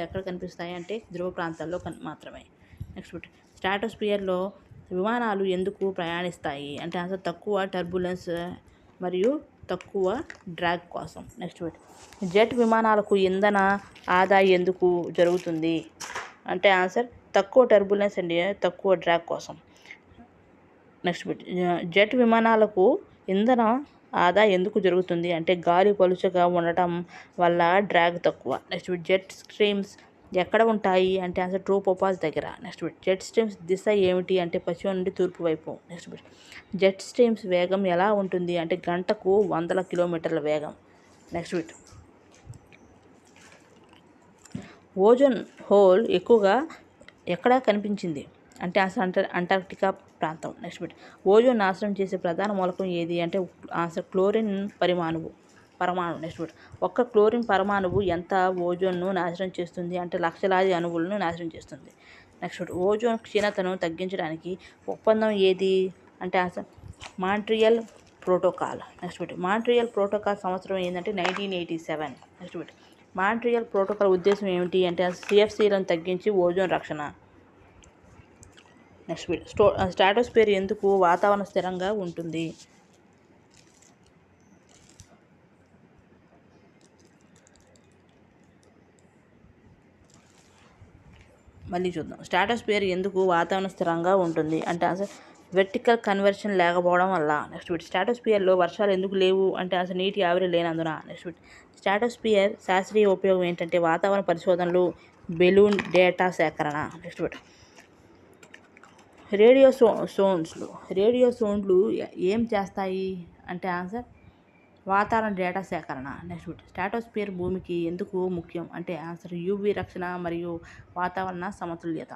ఎక్కడ కనిపిస్తాయి అంటే ధ్రువ ప్రాంతాల్లో మాత్రమే. నెక్స్ట్ బిట్ స్ట్రాటోస్ఫియర్లో విమానాలు ఎందుకు ప్రయాణిస్తాయి అంటే ఆన్సర్ తక్కువ టర్బులెన్స్ మరియు తక్కువ డ్రాగ్ కోసం. నెక్స్ట్ బిట్ జెట్ విమానాలకు ఇంధన ఆదా ఎందుకు జరుగుతుంది అంటే ఆన్సర్ తక్కువ టర్బులెన్స్ అండ్ తక్కువ డ్రాగ్ కోసం. నెక్స్ట్ బిట్ జెట్ విమానాలకు ఇంధన ఆదా ఎందుకు జరుగుతుంది అంటే గాలి పలుచగా ఉండటం వల్ల డ్రాగ్ తక్కువ. నెక్స్ట్ బిట్ జెట్ స్ట్రీమ్స్ ఎక్కడ ఉంటాయి అంటే ఆన్సర్ ట్రోపోపాస్ దగ్గర. నెక్స్ట్ బిట్ జెట్ స్ట్రీమ్స్ దిశ ఏమిటి అంటే పశ్చిమ నుండి తూర్పు వైపు. నెక్స్ట్ బిట్ జెట్ స్ట్రీమ్స్ వేగం ఎలా ఉంటుంది అంటే గంటకు 100 కిలోమీటర్ల వేగం. నెక్స్ట్ బిట్ ఓజోన్ హోల్ ఎక్కువగా ఎక్కడ కనిపించింది అంటే ఆన్సర్ అంటార్క్టికా ప్రాంతం. నెక్స్ట్ బిట్ ఓజోన్ నాశనం చేసే ప్రధాన మూలకం ఏది అంటే ఆన్సర్ క్లోరిన్ పరమాణువు. నెక్స్ట్ బిట్ ఒక్క క్లోరిన్ పరమాణువు ఎంత ఓజోన్ను నాశనం చేస్తుంది అంటే లక్షలాది అణువులను నాశనం చేస్తుంది. నెక్స్ట్ బిట్ ఓజోన్ క్షీణతను తగ్గించడానికి ఒప్పందం ఏది అంటే answer Montreal protocol. Next bit Montreal protocol సంవత్సరం ఏంటంటే 1987. నెక్స్ట్ బిట్ మాంట్రియల్ ప్రోటోకాల్ ఉద్దేశం ఏమిటి అంటే CFCలను తగ్గించి ఓజోన్ రక్షణ. నెక్స్ట్ బిట్ స్ట్రాటోస్ఫియర్ ఎందుకు వాతావరణ స్థిరంగా ఉంటుంది మళ్ళీ చూద్దాం. స్ట్రాటోస్ఫియర్ ఎందుకు వాతావరణ స్థిరంగా ఉంటుంది అంటే ఆన్సర్ వెర్టికల్ కన్వర్షన్ లేకపోవడం వల్ల. నెక్స్ట్ బిట్ స్ట్రాటోస్ఫియర్లో వర్షాలు ఎందుకు లేవు అంటే ఆన్సర్ నీటి ఆవిరి లేనందున. నెక్స్ట్ బిట్ స్ట్రాటోస్ఫియర్ శాస్త్రీయ ఉపయోగం ఏంటంటే వాతావరణ పరిశోధనలు, బెలూన్ డేటా సేకరణ. నెక్స్ట్ బిట్ రేడియో సోండ్లు ఏం చేస్తాయి అంటే ఆన్సర్ వాతావరణ డేటా సేకరణ. నెక్స్ట్ బిట్ స్ట్రాటోస్ఫియర్ భూమికి ఎందుకు ముఖ్యం అంటే ఆన్సర్ యూవీ రక్షణ మరియు వాతావరణ సమతుల్యత.